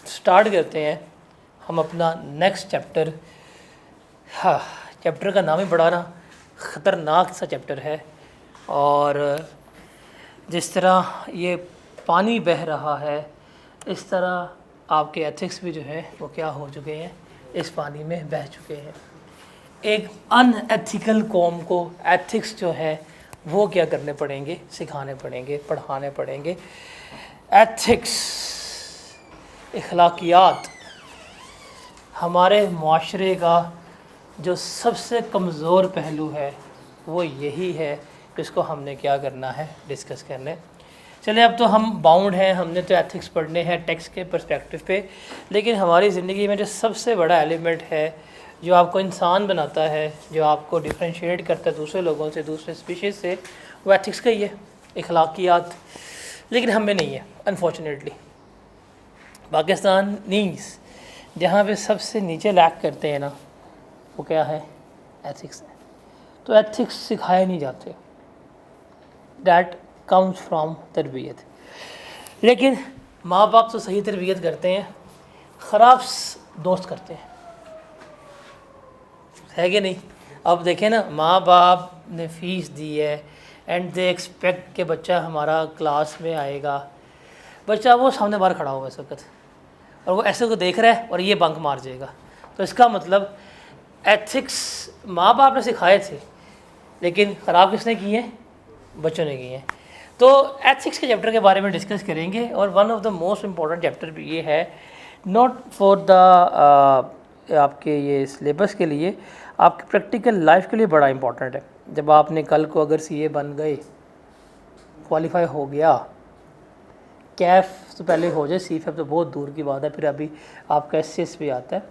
Start करते हैं हम अपना नेक्स्ट चैप्टर। हाँ, चैप्टर का नाम ही बड़ा ना ख़तरनाक सा चैप्टर है। और जिस तरह ये पानी बह रहा है, इस तरह आपके एथिक्स भी जो है वो क्या हो चुके हैं, इस पानी में बह चुके हैं। एक अनएथिकल कौम को एथिक्स जो है वो क्या करने पड़ेंगे, सिखाने पड़ेंगे, पढ़ाने पड़ेंगे। एथिक्स, इखलाकियात हमारे माशरे का जो सबसे कमज़ोर पहलू है वो यही है, जिसको हमने क्या करना है, डिस्कस करने। चलिए, अब तो हम बाउंड हैं, हमने तो एथिक्स पढ़ने हैं टेक्स्ट के पर्सपेक्टिव पे, लेकिन हमारी ज़िंदगी में जो सबसे बड़ा एलिमेंट है, जो आपको इंसान बनाता है, जो आपको डिफ्रेंशिएट करता है दूसरे लोगों से, दूसरे स्पीशीज़ से, वो एथिक्स का ही है, इखलाकियात। लेकिन हमें नहीं है अनफॉर्चुनेटली। पाकिस्तान नीस जहाँ पे सबसे नीचे लैक करते हैं ना, वो क्या है, एथिक्स है। तो एथिक्स सिखाए नहीं जाते, डैट कम्स फ्रॉम तरबियत। लेकिन माँ बाप तो सही तरबियत करते हैं, ख़राब दोस्त करते हैं, है कि नहीं। अब देखें ना, माँ बाप ने फ़ीस दी है एंड दे एक्सपेक्ट कि बच्चा हमारा क्लास में आएगा। बच्चा वो सामने बाहर खड़ा हुआ इस वक्त और वो ऐसे को देख रहा है और ये बंक मार जाएगा। तो इसका मतलब एथिक्स माँ बाप ने सिखाए थे, लेकिन ख़राब किसने किए हैं, बच्चों ने किए हैं। तो एथिक्स के चैप्टर के बारे में डिस्कस करेंगे। और one of the most important chapter भी ये है, नॉट फॉर द आपके ये सिलेबस के लिए, आपकी प्रैक्टिकल लाइफ के लिए बड़ा इम्पॉर्टेंट है। जब आपने कल को अगर सीए बन गए, क्वालिफाई हो गया, कैफ तो पहले हो जाए, सी तो बहुत दूर की बात है, फिर अभी आपका एससीएस भी आता है।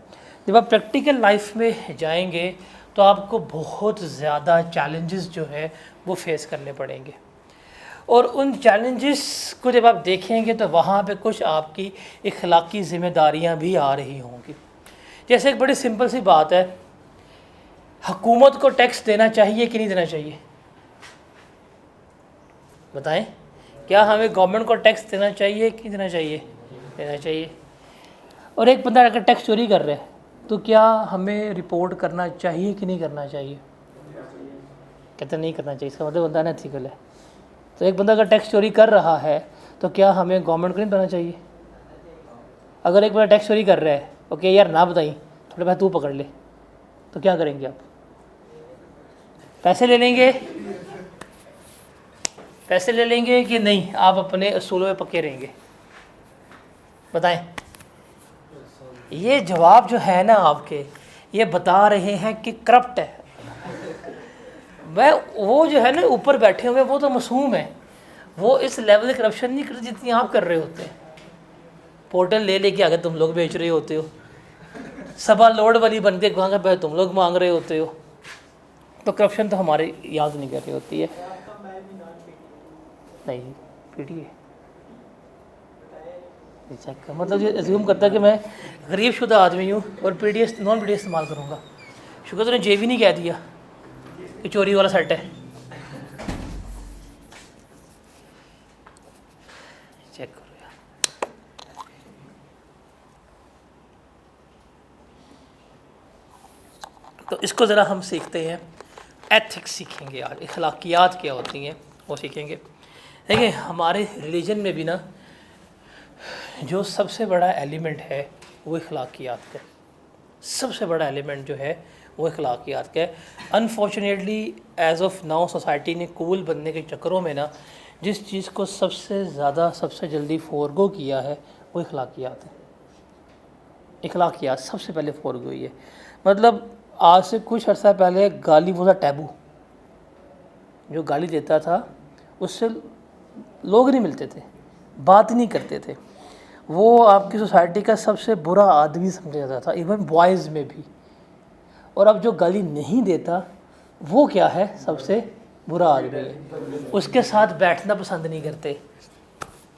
जब आप प्रैक्टिकल लाइफ में जाएंगे तो आपको बहुत ज़्यादा चैलेंजेस जो है वो फेस करने पड़ेंगे। और उन चैलेंजेस को जब आप देखेंगे तो वहाँ पे कुछ आपकी इखलाकी ज़िम्मेदारियाँ भी आ रही होंगी। जैसे एक बड़ी सिंपल सी बात है, हुकूमत को टैक्स देना चाहिए कि नहीं देना चाहिए, बताएं। क्या हमें गवर्नमेंट को टैक्स देना चाहिए कि देना चाहिए, देना चाहिए। और एक बंदा अगर टैक्स चोरी कर रहा है तो क्या हमें रिपोर्ट करना चाहिए कि नहीं करना चाहिए, कहते नहीं करना चाहिए, इसका मतलब बंदा अनएथिकल है। तो एक बंदा अगर टैक्स चोरी कर रहा है तो क्या हमें गवर्नमेंट को नहीं बताना चाहिए। अगर एक बंदा टैक्स चोरी कर रहा है, ओके यार ना बताई, थोड़े भाई तू पकड़ ले, तो क्या करेंगे आप, पैसे ले लेंगे, पैसे ले लेंगे कि नहीं आप अपने असूलों में पक्के रहेंगे, बताएं। ये जवाब जो है ना आपके, ये बता रहे हैं कि करप्ट है। वह वो जो है ना ऊपर बैठे हुए, वो तो मासूम है, वो इस लेवल की करप्शन नहीं करते जितनी आप कर रहे होते हैं। पोर्टल ले लेके आगे तुम लोग बेच रहे होते हो, सभा लोड वाली बन के वहाँ पे तुम लोग मांग रहे होते हो। तो करप्शन तो हमारे याद नहीं कर रही होती है, नहीं पीटीए चेक कर, मतलब ये अज्यूम करता है कि मैं गरीब शुदा आदमी हूँ और पीडीएस नॉन पीडीएस इस्तेमाल करूँगा। शुक्र तूने जे भी नहीं कह दिया कि चोरी वाला सेट है। चेक करो यार, तो इसको ज़रा हम सीखते हैं, एथिक्स सीखेंगे यार, इखलाकियात क्या होती हैं वो सीखेंगे। देखिए, हमारे रिलीजन में भी ना जो सबसे बड़ा एलिमेंट है वो इखलाकियात का, सबसे बड़ा एलिमेंट जो है वो इखलाकियात का है। Unfortunately as of now society ने कूल बनने के चक्करों में ना जिस चीज़ को सबसे ज़्यादा सबसे जल्दी फोरगो किया है वो इखलाकियात है। इखलाकियात सबसे पहले फोरगो हुई है। मतलब आज से कुछ अर्सा पहले गाली वॉज अ टैबू, जो गाली देता था उससे लोग नहीं मिलते थे, बात नहीं करते थे, वो आपकी सोसाइटी का सबसे बुरा आदमी समझा जाता था, इवन बॉयज़ में भी। और अब जो गाली नहीं देता वो क्या है, सबसे बुरा आदमी है, उसके साथ बैठना पसंद नहीं करते,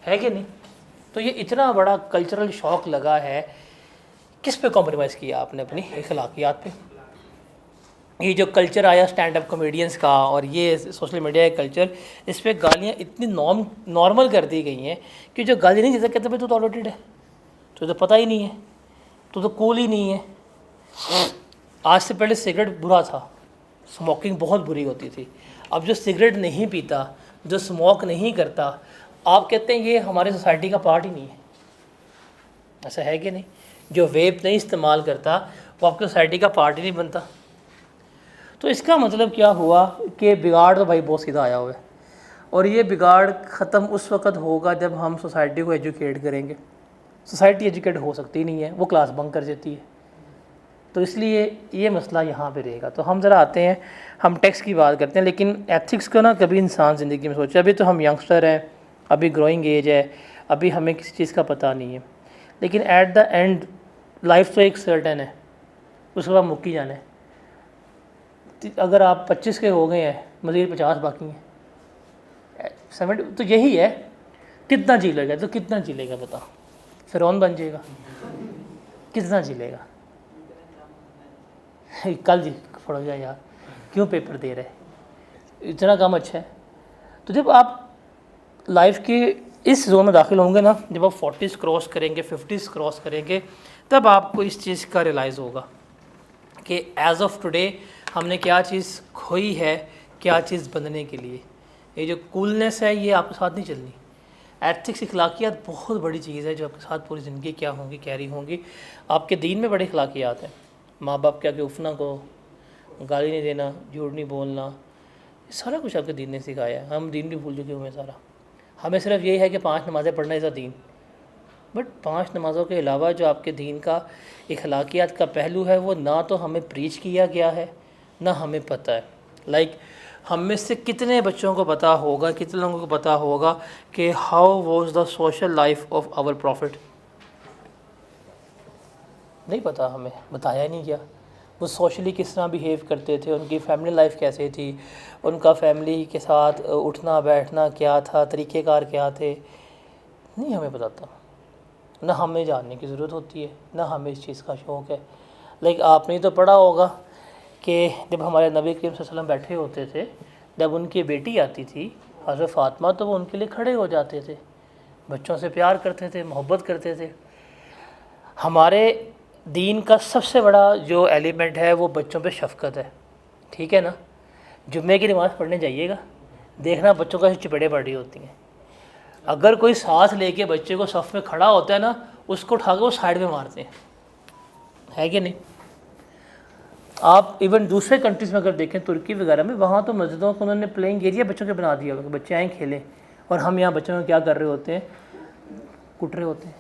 है कि नहीं। तो ये इतना बड़ा कल्चरल शॉक लगा है। किस पे कॉम्प्रोमाइज़ किया आपने, अपनी इखलाकियात पे। ये जो कल्चर आया स्टैंड अप कॉमेडियंस का और ये सोशल मीडिया का कल्चर, इस पर गालियाँ इतनी नॉर्मल कर दी गई हैं कि जो गाली नहीं देता कहते भाई तू तो ऑटोटेड है, तो पता ही नहीं है, तो कूल ही नहीं है। आज से पहले सिगरेट बुरा था, स्मोकिंग बहुत बुरी होती थी। अब जो सिगरेट नहीं पीता, जो स्मोक नहीं करता, आप कहते हैं ये हमारे सोसाइटी का पार्ट ही नहीं है। ऐसा है कि नहीं? जो वेप नहीं इस्तेमाल करता वो आपकी सोसाइटी का पार्ट ही नहीं बनता। तो इसका मतलब क्या हुआ कि बिगाड़ तो भाई बहुत सीधा आया हुआ है, और ये बिगाड़ ख़त्म उस वक़्त होगा जब हम सोसाइटी को एजुकेट करेंगे। सोसाइटी एजुकेट हो सकती नहीं है, वो क्लास बंक कर देती है। तो इसलिए ये मसला यहाँ पे रहेगा। तो हम ज़रा आते हैं, हम टैक्स की बात करते हैं, लेकिन एथिक्स को ना कभी इंसान ज़िंदगी में सोचे। अभी तो हम यंगस्टर हैं, अभी ग्रोइंग एज है, अभी हमें किसी चीज़ का पता नहीं है, लेकिन एट द एंड लाइफ तो एक सर्टन है, उसके बाद मुक्की जाना है। अगर आप 25 के हो गए हैं, मज़ीद 50 बाकी हैं, 70, तो यही है, कितना जी लेगा, तो कितना जी लेगा बताओ? फिरौन बन जाएगा, कितना जी लेगा? कल जी पढ़ो जाए यार, क्यों पेपर दे रहे, इतना काम अच्छा है। तो जब आप लाइफ के इस जोन में दाखिल होंगे ना, जब आप 40s क्रॉस करेंगे, 50s क्रॉस करेंगे, तब आपको इस चीज़ का रियलाइज़ होगा कि एज़ ऑफ टुडे हमने क्या चीज़ खोई है, क्या चीज़ बनने के लिए। ये जो कूलनेस है ये आपके साथ नहीं चलनी। एथिक्स, अखलाकियात बहुत बड़ी चीज़ है जो आपके साथ पूरी ज़िंदगी क्या होंगी, कैरी होंगी। आपके दीन में बड़ी अखलाकियात हैं। माँ बाप के आगे उफना को, गाली नहीं देना, झूठ नहीं बोलना, ये सारा कुछ आपके दीन ने सिखाया है। हम दीन भी भूल चुके हुए सारा। हमें सिर्फ यही है कि 5 नमाज़ें पढ़ना इज़ दीन, बट 5 नमाज़ों के अलावा जो आपके दीन का अखलाकियात का पहलू है वो ना तो हमें प्रीच किया गया है, ना हमें पता है। लाइक हम में से कितने बच्चों को पता होगा, कितने लोगों को पता होगा कि how was the social life of our profit? नहीं पता, हमें बताया नहीं गया। वो सोशली किस तरह बिहेव करते थे, उनकी फैमिली लाइफ कैसे थी, उनका फैमिली के साथ उठना बैठना क्या था, तरीक़ेकार क्या थे, नहीं हमें बताता। ना हमें जानने की ज़रूरत होती है, ना हमें इस चीज़ का शौक़ है। लाइक आपने तो पढ़ा होगा कि जब हमारे नबी करीम सल्लल्लाहु अलैहि वसल्लम बैठे होते थे, जब उनकी बेटी आती थी हज़रत फ़ातिमा, तो वो उनके लिए खड़े हो जाते थे, बच्चों से प्यार करते थे, मोहब्बत करते थे। हमारे दीन का सबसे बड़ा जो एलिमेंट है वो बच्चों पे शफ़क़त है, ठीक है ना? जुम्मे की नमाज़ पढ़ने जाइएगा, देखना बच्चों का चपेड़े पड़ रही होती हैं। अगर कोई साथ लेके बच्चे को सफ़ में खड़ा होता है ना, उसको उठा के वो साइड में मारते हैं, है कि नहीं? आप इवन दूसरे कंट्रीज़ में अगर देखें, तुर्की वगैरह में, वहाँ तो मस्जिदों को उन्होंने प्लेइंग एरिया बच्चों के बना दिया होगा, बच्चे आएँ खेलें। और हम यहाँ बच्चों को क्या कर रहे होते हैं? कुट रहे होते हैं,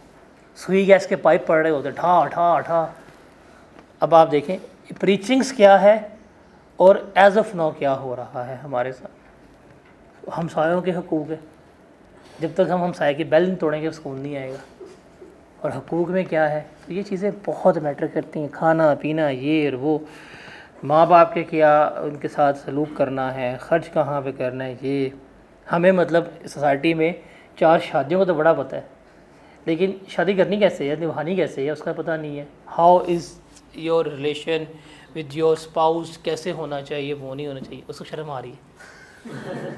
सुई गैस के पाइप पड़ रहे होते हैं, ठा ठा ठा। अब आप देखें प्रीचिंग्स क्या है और एज ऑफ नाउ क्या हो रहा है हमारे साथ। हमसायों के हकूक़ है, जब तक हम हमसाये की बेल नहीं तोड़ेंगे सुकून नहीं आएगा। और हकूक़ में क्या है, तो ये चीज़ें बहुत मैटर करती हैं। खाना पीना, ये और वो, माँ बाप के क्या उनके साथ सलूक करना है, ख़र्च कहाँ पे करना है, ये हमें मतलब सोसाइटी में 4 शादियों को तो बड़ा पता है, लेकिन शादी करनी कैसे है, निभानी कैसे है, उसका पता नहीं है। How is your relation with your spouse, कैसे होना चाहिए, वो नहीं होना चाहिए, उसको शर्म आ रही है।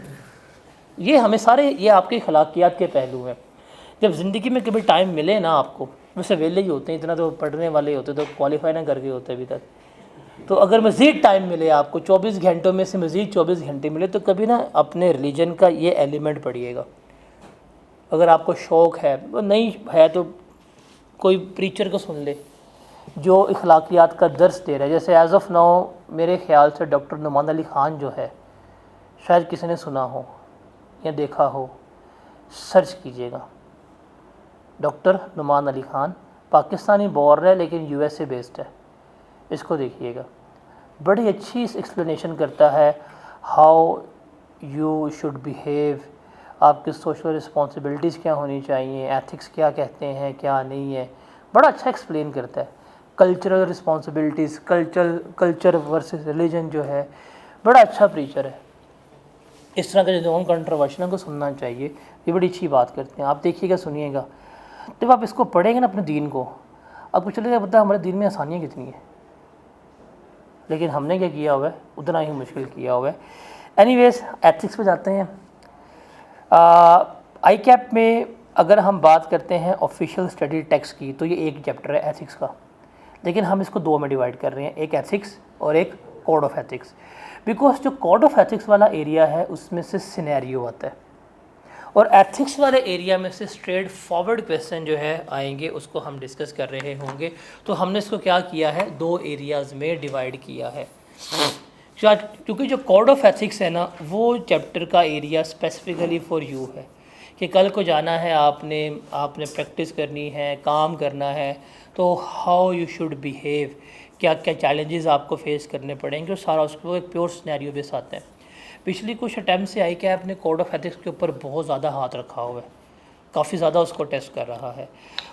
ये हमें सारे, ये आपके अखलाकियात के पहलू हैं। जब ज़िंदगी में कभी टाइम मिले ना आपको, वैसे वेले ही होते हैं, इतना तो पढ़ने वाले होते, तो क्वालिफाई ना करके होते अभी तक। तो अगर मज़ीद टाइम मिले आपको, 24 घंटों में से मज़ीद 24 घंटे मिले, तो कभी ना अपने रिलीजन का ये एलिमेंट पढ़िएगा। अगर आपको शौक़ है, नहीं है तो कोई प्रीचर को सुन ले जो अखलाकियात का दर्स दे रहा है। जैसे एज़ ऑफ नाउ मेरे ख़्याल से डॉक्टर नुमान अली ख़ान जो है, शायद किसी ने सुना हो या देखा हो, सर्च कीजिएगा। डॉक्टर नुमान अली ख़ान पाकिस्तानी बोर्न है लेकिन USA बेस्ड है, इसको देखिएगा। बड़ी अच्छी एक्सप्लेनेशन करता है हाउ यू शुड बिहेव, आपकी सोशल रिस्पॉन्सिबिलिटीज़ क्या होनी चाहिए, एथिक्स क्या कहते हैं क्या नहीं है, बड़ा अच्छा एक्सप्लेन करता है। Cultural responsibilities, culture versus religion जो है, बड़ा अच्छा प्रीचर है। इस तरह के जो नॉन कंट्रोवर्शियल को सुनना चाहिए, ये बड़ी अच्छी बात करते हैं। आप देखिएगा, सुनिएगा, जब आप इसको पढ़ेंगे ना अपने दीन को, आपको चलेगा पता हमारे दीन में आसानियाँ कितनी है, लेकिन हमने क्या किया हुआ है, उतना ही मुश्किल किया हुआ है। एनीवेज, एथिक्स पे जाते हैं। आई कैप में अगर हम बात करते हैं ऑफिशियल स्टडी टैक्स की, तो ये एक चैप्टर है एथिक्स का, लेकिन हम इसको दो में डिवाइड कर रहे हैं, एक एथिक्स और एक कोड ऑफ एथिक्स। बिकॉज जो कोड ऑफ एथिक्स वाला एरिया है उसमें से सिनेरियो आता है, और एथिक्स वाले एरिया में से स्ट्रेट फॉरवर्ड क्वेश्चन जो है आएंगे, उसको हम डिस्कस कर रहे होंगे। तो हमने इसको क्या किया है, दो एरियाज़ में डिवाइड किया है। क्योंकि जो कोड ऑफ एथिक्स है ना, वो चैप्टर का एरिया स्पेसिफिकली फॉर यू है कि कल को जाना है आपने प्रैक्टिस करनी है, काम करना है, तो हाउ यू शुड बिहेव, क्या क्या चैलेंजेस आपको फेस करने पड़ेंगे, और सारा उसको एक प्योर सिनेरियो बेस आता है। पिछली कुछ अटैम्प्ट से आई क्या अपने कोड ऑफ एथिक्स के ऊपर बहुत ज़्यादा हाथ रखा हुआ है, काफ़ी ज़्यादा उसको टेस्ट कर रहा है।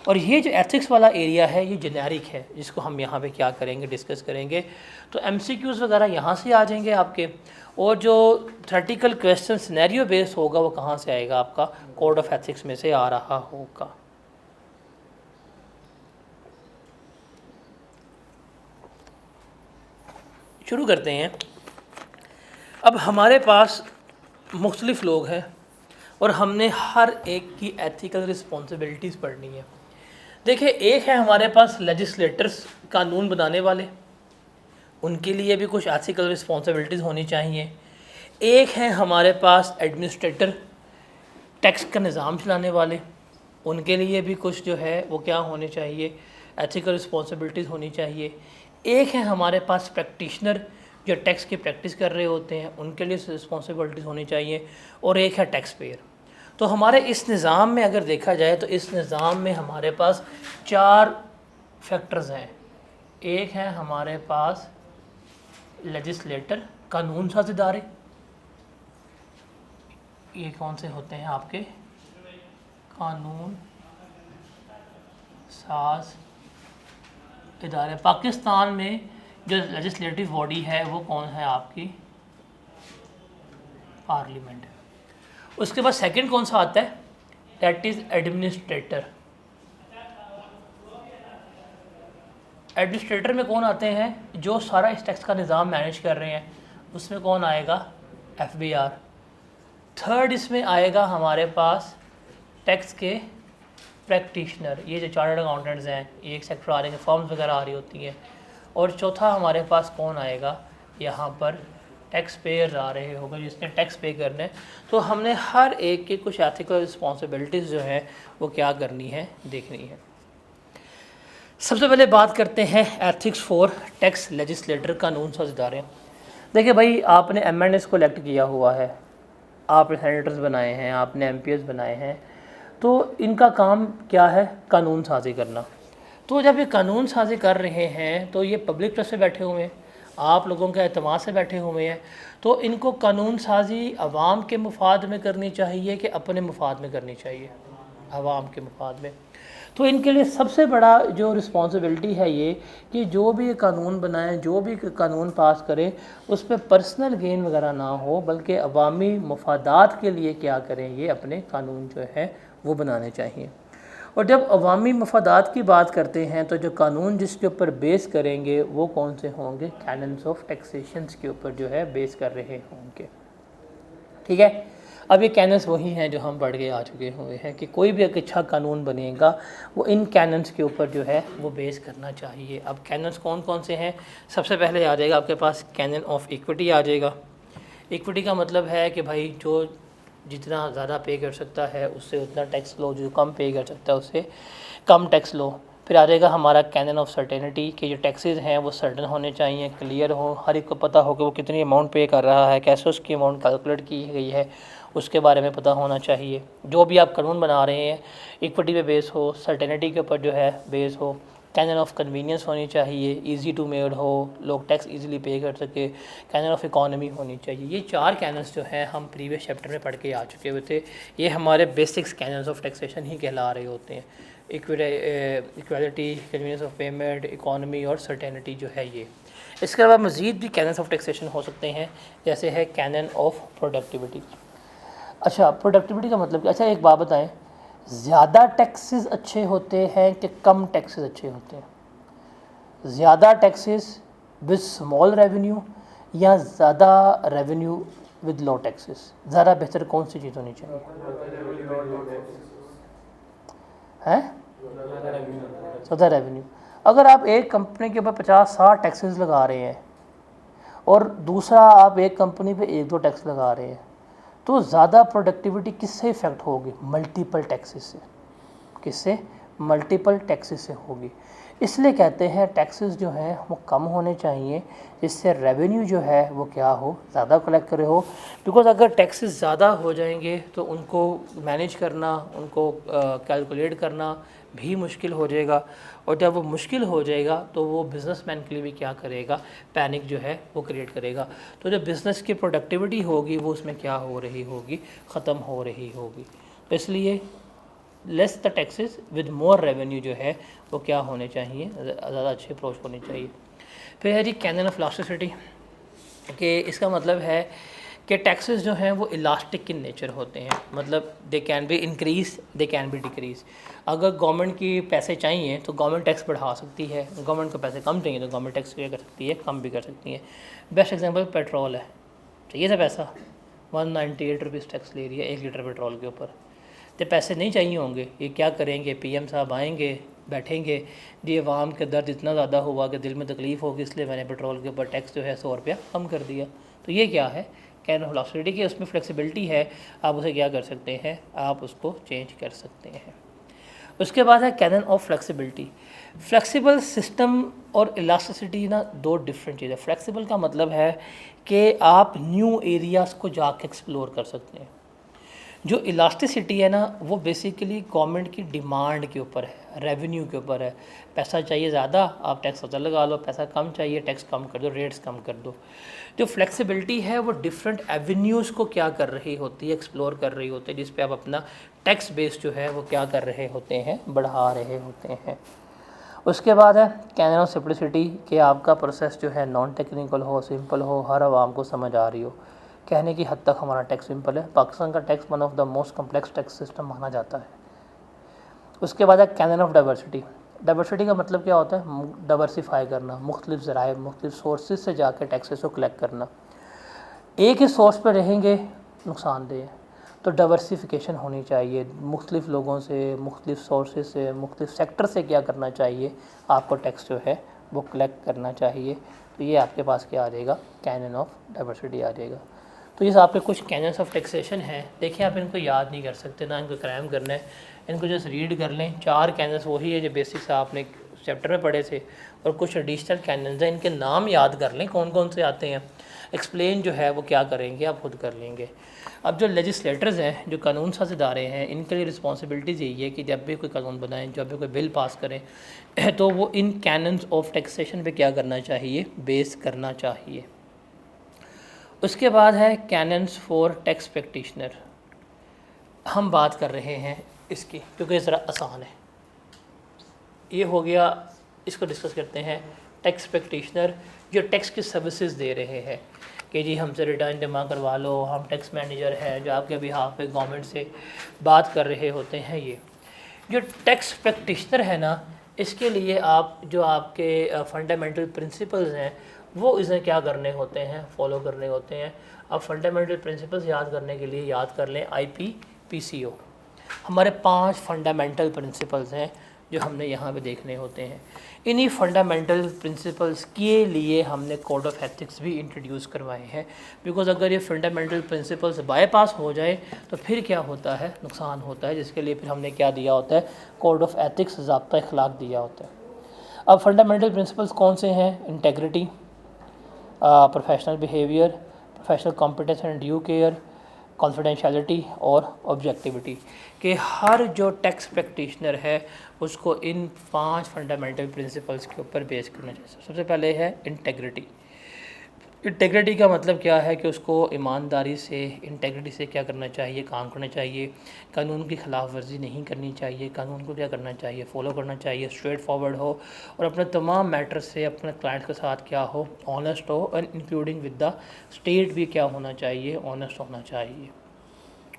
और ये जो एथिक्स वाला एरिया है ये जेनेरिक है, जिसको हम यहाँ पे क्या करेंगे, डिस्कस करेंगे। तो एमसीक्यूज़ वगैरह यहाँ से आ जाएंगे आपके, और जो थ्योरेटिकल क्वेश्चन सिनेरियो बेस होगा वो कहाँ से आएगा, आपका कोड ऑफ एथिक्स में से आ रहा होगा। शुरू करते हैं। अब हमारे पास मुख्तलिफ लोग हैं और हमने हर एक की एथिकल रिस्पॉन्सिबिलिटीज़ पढ़नी है। देखिए, एक है हमारे पास लेजिस्लेटर्स, कानून बनाने वाले, उनके लिए भी कुछ एथिकल रिस्पॉन्सिबिलिटीज़ होनी चाहिए। एक है हमारे पास एडमिनिस्ट्रेटर, टैक्स का निज़ाम चलाने वाले, उनके लिए भी कुछ जो है वो क्या होने चाहिए, एथिकल रिस्पॉन्सिबिलिटीज़ होनी चाहिए। एक है हमारे पास प्रैक्टिशनर, जो टैक्स की प्रैक्टिस कर रहे होते हैं, उनके लिए रिस्पॉन्सिबिलिटीज़ होनी चाहिए। और एक है टैक्स पेयर। तो हमारे इस निज़ाम में अगर देखा जाए तो इस निज़ाम में हमारे पास 4 फैक्टर्स हैं। एक है हमारे पास लेजिस्लेटर, कानून साज इदारे, ये कौन से होते हैं आपके, कानून साज इदारे। पाकिस्तान में जो लेजिस्लेटिव बॉडी है वो कौन है, आपकी पार्लियामेंट है। उसके बाद सेकंड कौन सा आता है, दैट इज़ एडमिनिस्ट्रेटर। एडमिनिस्ट्रेटर में कौन आते हैं, जो सारा इस टैक्स का निज़ाम मैनेज कर रहे हैं, उसमें कौन आएगा, FBR। थर्ड इसमें आएगा हमारे पास टैक्स के प्रैक्टिशनर, ये जो चार्टर्ड अकाउंटेंट्स हैं, ये एक सेक्टर आ रहे हैं, फॉर्म्स वगैरह आ रही होती हैं। और चौथा हमारे पास कौन आएगा, यहाँ पर टैक्स पेयर्स आ रहे होगा, जिसने टैक्स पे करना है। तो हमने हर एक की कुछ एथिकल रिस्पॉन्सिबिलिटीज़ जो है वो क्या करनी है, देखनी है। सबसे पहले बात करते हैं एथिक्स फॉर टैक्स लेजिस्लेटर, कानून साज इदारे। देखिए भाई, आपने MNS को इलेक्ट किया हुआ है, आपने सेनेटर्स बनाए हैं, आपने MPs बनाए हैं, तो इनका काम क्या है, कानून साजी करना। तो जब ये कानून साजी कर रहे हैं तो ये पब्लिक ट्रस्ट से बैठे हुए हैं, आप लोगों के एतमाद से बैठे हुए हैं। तो इनको कानून साजी अवाम के मुफाद में करनी चाहिए कि अपने मुफाद में करनी चाहिए, अवाम के मुफाद में। तो इनके लिए सबसे बड़ा जो रिस्पॉन्सिबिलिटी है ये कि जो भी कानून बनाएं, जो भी कानून पास करें, उस पर पर्सनल गेन वगैरह ना हो, बल्कि अवामी मफादात के लिए क्या करें, ये अपने कानून जो है वो बनाने चाहिए। और जब अवामी मफादात की बात करते हैं तो जो कानून जिसके ऊपर बेस करेंगे वो कौन से होंगे, कैनन्स ऑफ टैक्सेशंस के ऊपर जो है बेस कर रहे होंगे। ठीक है, अब ये कैनन्स वही हैं जो हम पढ़ के आ चुके हुए हैं कि कोई भी एक अच्छा कानून बनेगा वो इन कैनन्स के ऊपर जो है वो बेस करना चाहिए। अब कैनन्स कौन कौन से हैं, सबसे पहले आ जाएगा आपके पास कैनन ऑफ इक्विटी आ जाएगा। इक्विटी का मतलब है कि भाई जो जितना ज़्यादा पे कर सकता है उससे उतना टैक्स लो, जो कम पे कर सकता है उससे कम टैक्स लो। फिर आ जाएगा हमारा कैनन ऑफ सर्टेनिटी कि जो टैक्सेस हैं वो सर्टन होने चाहिए, क्लियर हो, हर एक को पता हो कि वो कितनी अमाउंट पे कर रहा है, कैसे उसकी अमाउंट कैलकुलेट की गई है, उसके बारे में पता होना चाहिए। जो भी आप कानून बना रहे हैं इक्विटी पे बेस हो, सर्टेनिटी के ऊपर जो है बेस हो। कैनन ऑफ कन्वीनियंस होनी चाहिए, इजी टू मेड हो, लोग टैक्स इजीली पे कर सके। कैनन ऑफ इकोनॉमी होनी चाहिए। ये 4 कैनन्स जो हैं हम प्रीवियस चैप्टर में पढ़ के आ चुके हुए थे। ये हमारे बेसिक्स कैनन्स ऑफ टैक्सेशन ही कहला रहे होते हैं। Equality, convenience of payment, economy और सर्टेनिटी जो है ये। इसके अलावा मज़ीद भी कैनन्स ऑफ टैक्सेशन हो सकते हैं, जैसे है कैनन ऑफ प्रोडक्टिविटी। अच्छा, प्रोडक्टिविटी का मतलब क्या? अच्छा, एक बात बताएं, ज़्यादा टैक्सेस अच्छे होते हैं कि कम टैक्सेस अच्छे होते हैं? ज़्यादा टैक्सेस विद स्मॉल रेवेन्यू या ज़्यादा रेवेन्यू विद लो टैक्सेस, ज़्यादा बेहतर कौन सी चीज़ होनी चाहिए? है, ज़्यादा रेवेन्यू। अगर आप एक कंपनी के ऊपर 50-60 टैक्सेस लगा रहे हैं और दूसरा आप एक कंपनी पे 1-2 टैक्स लगा रहे हैं, तो ज़्यादा प्रोडक्टिविटी किससे इफ़ेक्ट होगी? मल्टीपल टैक्सेस से। किससे? मल्टीपल टैक्सेस से होगी। इसलिए कहते हैं टैक्सेस जो हैं वो कम होने चाहिए, जिससे रेवेन्यू जो है वो क्या हो, ज़्यादा कलेक्ट करे हो। बिकॉज़ अगर टैक्सेस ज़्यादा हो जाएंगे तो उनको मैनेज करना, उनको कैलकुलेट करना भी मुश्किल हो जाएगा, और जब वो मुश्किल हो जाएगा तो वो बिज़नेसमैन के लिए भी क्या करेगा, पैनिक जो है वो क्रिएट करेगा। तो जो बिज़नेस की प्रोडक्टिविटी होगी वो उसमें क्या हो रही होगी, ख़त्म हो रही होगी। तो इसलिए less the taxes with more revenue जो है वो क्या होने चाहिए, ज़्यादा अच्छी अप्रोच होनी चाहिए। फिर है जी कैनन ऑफ इलास्टिसिटी, कि इसका मतलब है कि टैक्सेस जो हैं वो इलास्टिक इन नेचर होते हैं, मतलब they can be increase, they can be decrease. अगर गवर्नमेंट की पैसे चाहिए तो गवर्नमेंट टैक्स बढ़ा सकती है, गवर्नमेंट को पैसे कम चाहिए तो गवर्नमेंट टैक्स क्या कर सकती है, कम भी कर सकती है। बेस्ट एग्जांपल पेट्रोल है, चाहिए था पैसा, 198 रुपीज़ टैक्स ले रही है 1 लीटर पेट्रोल के ऊपर। तो पैसे नहीं चाहिए होंगे, ये क्या करेंगे, पीएम साहब आएंगे, बैठेंगे, जी अवाम के दर्द इतना ज़्यादा हुआ कि दिल में तकलीफ़ होगी, इसलिए मैंने पेट्रोल के ऊपर टैक्स जो है 100 रुपया कम कर दिया। तो ये क्या है, कैन ऑफ इलास्टिसिटी की उसमें फ्लेक्सिबिलिटी है, आप उसे क्या कर सकते हैं, आप उसको चेंज कर सकते हैं। उसके बाद है canon of flexibility. Flexible system और इलास्टिसिटी ना दो डिफरेंट चीज़ें। फ्लेक्सिबल का मतलब है कि आप न्यू एरियाज़ को जाके एक्सप्लोर कर सकते हैं। जो इलास्टिसिटी है ना वो बेसिकली गवर्नमेंट की डिमांड के ऊपर है, रेवेन्यू के ऊपर है। पैसा चाहिए ज़्यादा, आप टैक्स ज़्यादा लगा लो, पैसा कम चाहिए, टैक्स कम कर दो, रेट्स कम कर दो। जो फ्लेक्सिबिलिटी है वो डिफरेंट एवेन्यूज़ को क्या कर रही होती है, एक्सप्लोर कर रही होती है, जिस पे आप अपना टैक्स बेस जो है वो क्या कर रहे होते हैं, बढ़ा रहे होते हैं। उसके बाद है कैनन ऑफ सिंप्लिसिटी, कि आपका प्रोसेस जो है नॉन टेक्निकल हो, सिंपल हो, हर आवाम को समझ आ रही हो। कहने की हद तक हमारा टैक्स सिंपल है, पाकिस्तान का tax one of the most complex tax system माना जाता है। उसके बाद है कैनन ऑफ डाइवर्सिटी। डाइवर्सिटी का मतलब क्या होता है, डाइवर्सिफाई करना, मुख्तलिफ ज़राए, मुख्तलिफ सोर्सेज से जाकर टैक्सेस को कलेक्ट करना। एक ही सोर्स पर रहेंगे नुकसानदेह है, तो डाइवर्सिफिकेशन होनी चाहिए, मुख्तलिफ लोगों से, मुख्तलिफ सोर्सेज से, मुख्तलिफ सेक्टर से क्या करना चाहिए, आपको टैक्स जो है वो कलेक्ट करना चाहिए। तो ये आपके पास क्या आ जाएगा, कैनन ऑफ डाइवर्सिटी आ जाएगा। तो ये आपके कुछ कैनन्स ऑफ टैक्सेशन हैं, देखिए आप इनको याद नहीं कर सकते, ना इनको क्राइम करना है, इनको जस्ट रीड कर लें। 4 कैनन्स वही है जो बेसिक्स आपने चैप्टर में पढ़े थे, और कुछ एडिशनल कैनन्स हैं, इनके नाम याद कर लें कौन कौन से आते हैं। एक्सप्लेन जो है वो क्या करेंगे, आप खुद कर लेंगे। अब जो लेजिस्लेटर्स हैं, जो कानून साज़ इदारे हैं, इनके लिए रिस्पॉन्सिबिलिटीज़ यही है कि जब भी कोई कानून बनाएं, जब भी कोई बिल पास करें, तो वो इन कैनन्स ऑफ टैक्सेशन पे क्या करना चाहिए, बेस करना चाहिए। उसके बाद है कैनन्स फॉर टैक्स प्रैक्टिशनर। हम बात कर रहे हैं इसकी क्योंकि ज़रा आसान है। ये हो गया, इसको डिस्कस करते हैं। टैक्स प्रैक्टिशनर जो टैक्स की सर्विसेज दे रहे हैं, कि जी हमसे रिटर्न जमा करवा लो, हम टैक्स मैनेजर हैं जो आपके बिहाफ पे गवर्नमेंट से बात कर रहे होते हैं। ये जो टैक्स प्रैक्टिशनर है ना, इसके लिए आप जो आपके फंडामेंटल प्रिंसिपल्स हैं वो इसे क्या करने होते हैं, फॉलो करने होते हैं। अब फंडामेंटल प्रिंसिपल्स याद करने के लिए याद कर लें IPPCO। हमारे 5 फंडामेंटल प्रिंसिपल्स हैं जो हमने यहाँ पे देखने होते हैं। इन्हीं फंडामेंटल प्रिंसिपल्स के लिए हमने कोड ऑफ एथिक्स भी इंट्रोड्यूस करवाए हैं, बिकॉज़ अगर ये फंडामेंटल प्रिंसिपल्स बाईपास हो जाए तो फिर क्या होता है, नुकसान होता है, जिसके लिए फिर हमने क्या दिया होता है, कोड ऑफ एथिक्स, ज़ाब्ता अखलाक दिया होता है। अब फंडामेंटल प्रिंसिपल्स कौन से हैं, integrity, professional behaviour, professional competence and due care, confidentiality और ऑब्जेक्टिविटी, कि हर जो टैक्स प्रैक्टिशनर है उसको इन 5 फंडामेंटल प्रिंसिपल्स के ऊपर बेस करना चाहिए। सबसे पहले है इंटेग्रिटी। इंटेग्रिटी का मतलब क्या है कि उसको ईमानदारी से, इंटेग्रिटी से क्या करना चाहिए, काम करना चाहिए, कानून की ख़िलाफ़ वर्जी नहीं करनी चाहिए, कानून को क्या करना चाहिए, फॉलो करना चाहिए, स्ट्रेट फॉरवर्ड हो, और अपने तमाम मैटर से अपने क्लाइंट के साथ क्या हो, ऑनेस्ट हो, and including with the state भी क्या होना चाहिए, ऑनेस्ट होना चाहिए।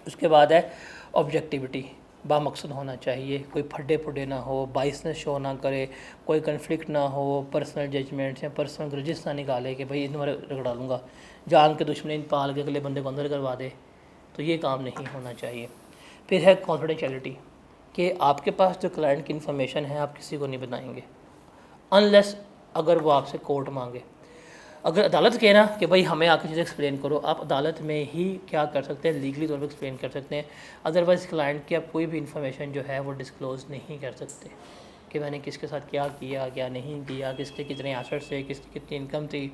उसके बाद है ऑब्जेक्टिविटी, बामकसद होना चाहिए, कोई फड्डे फुड्डे ना हो, बाइसनेस शो ना करे, कोई कन्फ्लिक्ट ना हो, पर्सनल जजमेंट्स या पर्सनल ग्रजेस ना निकाले कि भाई इन रगड़ा लूँगा, जान के दुश्मनी पाल के अगले बंदे को अंदर करवा दे, तो ये काम नहीं होना चाहिए। फिर है कॉन्फिडेंशियलिटी, कि आपके पास जो क्लाइंट की इन्फॉर्मेशन है आप किसी को नहीं बताएंगे, अनलेस अगर वो आपसे कोर्ट मांगे। अगर अदालत कहे ना कि भाई हमें आके चीज़ें एक्सप्लेन करो, आप अदालत में ही क्या कर सकते हैं, लीगली तौर पर एक्सप्लेन कर सकते हैं। अदरवाइज़ क्लाइंट की आप कोई भी इन्फॉर्मेशन जो है वो डिस्क्लोज़ नहीं कर सकते कि मैंने किसके साथ क्या किया, क्या नहीं किया, किसके कितने एसेट्स थे, किसकी कितनी इनकम थी,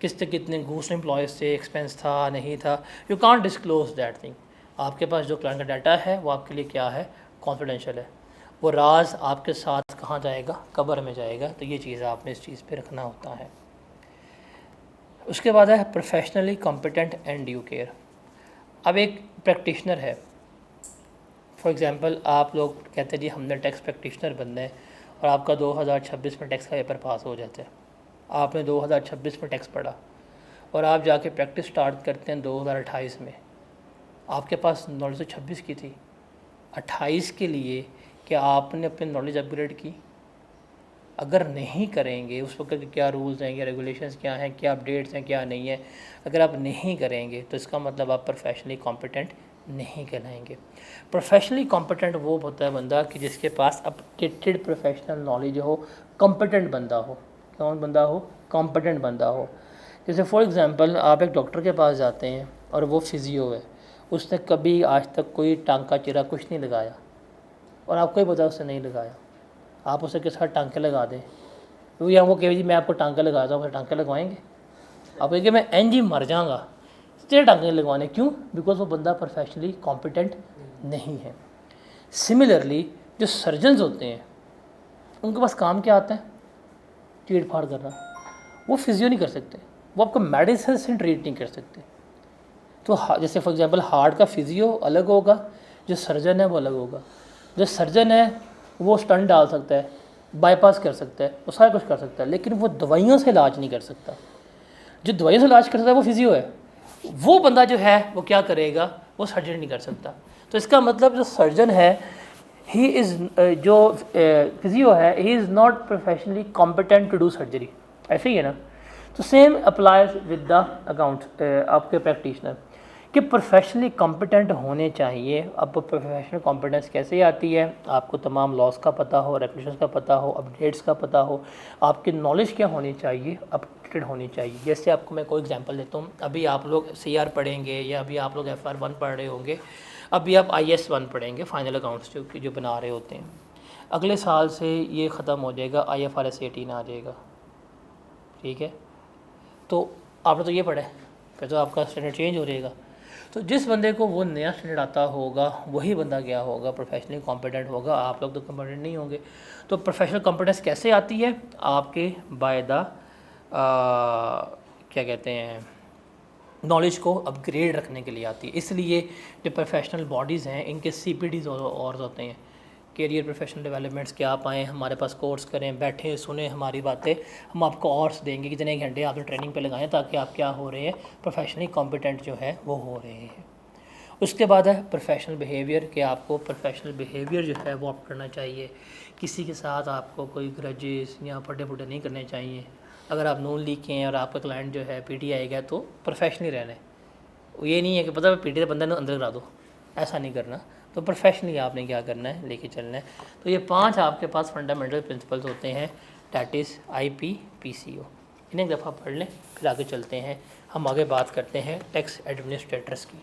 किसके कितने घूस एम्प्लॉयज़ थे, एक्सपेंस था नहीं था। You can't disclose that thing. आपके पास जो क्लाइंट का डाटा है वो आपके लिए क्या है, कॉन्फिडेंशियल है। वो राज आपके साथ कहाँ जाएगा, कब्र में जाएगा। तो ये चीज़ आपने इस चीज़ पे रखना होता है। उसके बाद है professionally competent and due care. अब एक प्रैक्टिशनर है, फॉर एग्ज़ाम्पल आप लोग कहते हैं जी हमने टैक्स प्रैक्टिशनर बनना है और आपका 2026 में टैक्स का पेपर पास हो जाता है। आपने 2026 में टैक्स पढ़ा और आप जाके प्रैक्टिस स्टार्ट करते हैं 2028 में। आपके पास नॉलेज तो 26 की थी, 28 के लिए क्या आपने अपनी नॉलेज अपग्रेड की? अगर नहीं करेंगे, उस वक्त के क्या रूल्स हैं, क्या रेगुलेशंस क्या हैं, क्या अपडेट्स हैं, क्या नहीं है, अगर आप नहीं करेंगे तो इसका मतलब आप प्रोफेशनली कॉम्पिटेंट नहीं कहलाएंगे। प्रोफेशनली कॉम्पिटेंट वो होता है बंदा कि जिसके पास अपडेटेड प्रोफेशनल नॉलेज हो, कॉम्पिटेंट बंदा हो। कौन बंदा हो? कॉम्पिटेंट बंदा हो। जैसे फॉर एग्ज़ाम्पल आप एक डॉक्टर के पास जाते हैं और वो फिजियो है, उसने कभी आज तक कोई टांका चिरा कुछ नहीं लगाया और आपको ही पता उसने नहीं लगाया, आप उसे के साथ टांके लगा दें, क्योंकि हम वो कहे जी मैं आपको टांके लगाता हूँ, टांके लगवाएंगे? आप कहेंगे मैं एन जी मर जाऊँगा, तेरे टांके लगवाने क्यों? बिकॉज वो बंदा प्रोफेशनली कॉम्पिटेंट नहीं है। सिमिलरली जो सर्जन्स होते हैं उनके पास काम क्या आता है? चीड़ फाड़ करना। वो फिजियो नहीं कर सकते, वो आपको मेडिसिन से ट्रीट नहीं कर सकते। तो जैसे फॉर एग्जांपल हार्ट का फिजियो अलग होगा, जो सर्जन है वो अलग होगा। जो सर्जन है वो स्टंट डाल सकता है, बाईपास कर सकता है, वो सारा कुछ कर सकता है, लेकिन वो दवाइयों से इलाज नहीं कर सकता। जो दवाइयों से इलाज कर सकता है वो फिजियो है। वो बंदा जो है वो क्या करेगा? वो सर्जरी नहीं कर सकता। तो इसका मतलब जो सर्जन है ही इज़ जो फिजियो है ही is not professionally competent to do surgery. ऐसे ही है ना? तो same applies with the account आपके प्रैक्टिशनर कि प्रोफेशनली कॉम्पिटेंट होने चाहिए। अब प्रोफेशनल कॉम्पिटेंस कैसे आती है? आपको तमाम लॉस का पता हो, रेगुलेशंस का पता हो, अपडेट्स का पता हो, आपकी नॉलेज क्या होनी चाहिए, अपडेटेड होनी चाहिए। जैसे आपको मैं कोई एग्जांपल देता हूँ, अभी आप लोग CR पढ़ेंगे या अभी आप लोग FR1 पढ़ रहे होंगे, अभी आप IS1 पढ़ेंगे, फाइनल अकाउंट्स जो बना रहे होते हैं। अगले साल से ये ख़त्म हो जाएगा, IFRS 18 आ जाएगा, ठीक है? तो आपने तो ये पढ़ा है, फिर तो आपका स्टैंडर्ड चेंज हो जाएगा। तो जिस बंदे को वो नया स्टैंडर्ड आता होगा वही बंदा क्या होगा? प्रोफेशनली कॉम्पिटेंट होगा। आप लोग तो कॉम्पिटेंट नहीं होंगे। तो प्रोफेशनल कॉम्पिटेंस कैसे आती है? आपके बाय द क्या कहते हैं, नॉलेज को अपग्रेड रखने के लिए आती है। इसलिए जो प्रोफेशनल बॉडीज़ हैं इनके CPDs और होते हैं, कैरियर प्रोफेशनल डेवलपमेंट्स के। आप आएँ हमारे पास कोर्स करें, बैठें सुने हमारी बातें, हम आपको और देंगे कितने घंटे आपने ट्रेनिंग पे लगाएं ताकि आप क्या हो रहे हैं, प्रोफेशनली कॉम्पिटेंट जो है वो हो रहे हैं। उसके बाद है प्रोफेशनल बिहेवियर कि आपको प्रोफेशनल बिहेवियर जो है वो आप करना चाहिए। किसी के साथ आपको कोई ग्रजेस या फटे फुटे नहीं करने चाहिए। अगर आप नून लीक के हैं और आपका क्लाइंट जो है PT आएगा तो प्रोफेशनली रहना है। ये नहीं है कि पता PT बंदा ने अंदर करा दो, ऐसा नहीं करना। तो प्रोफेशनली आपने क्या करना है, लेके चलना है। तो ये 5 आपके पास फंडामेंटल प्रिंसिपल्स होते हैं, डैट इज़ IPPCO। इन्हें एक दफ़ा पढ़ लें, फिर आगे चलते हैं। हम आगे बात करते हैं टैक्स एडमिनिस्ट्रेटर्स की।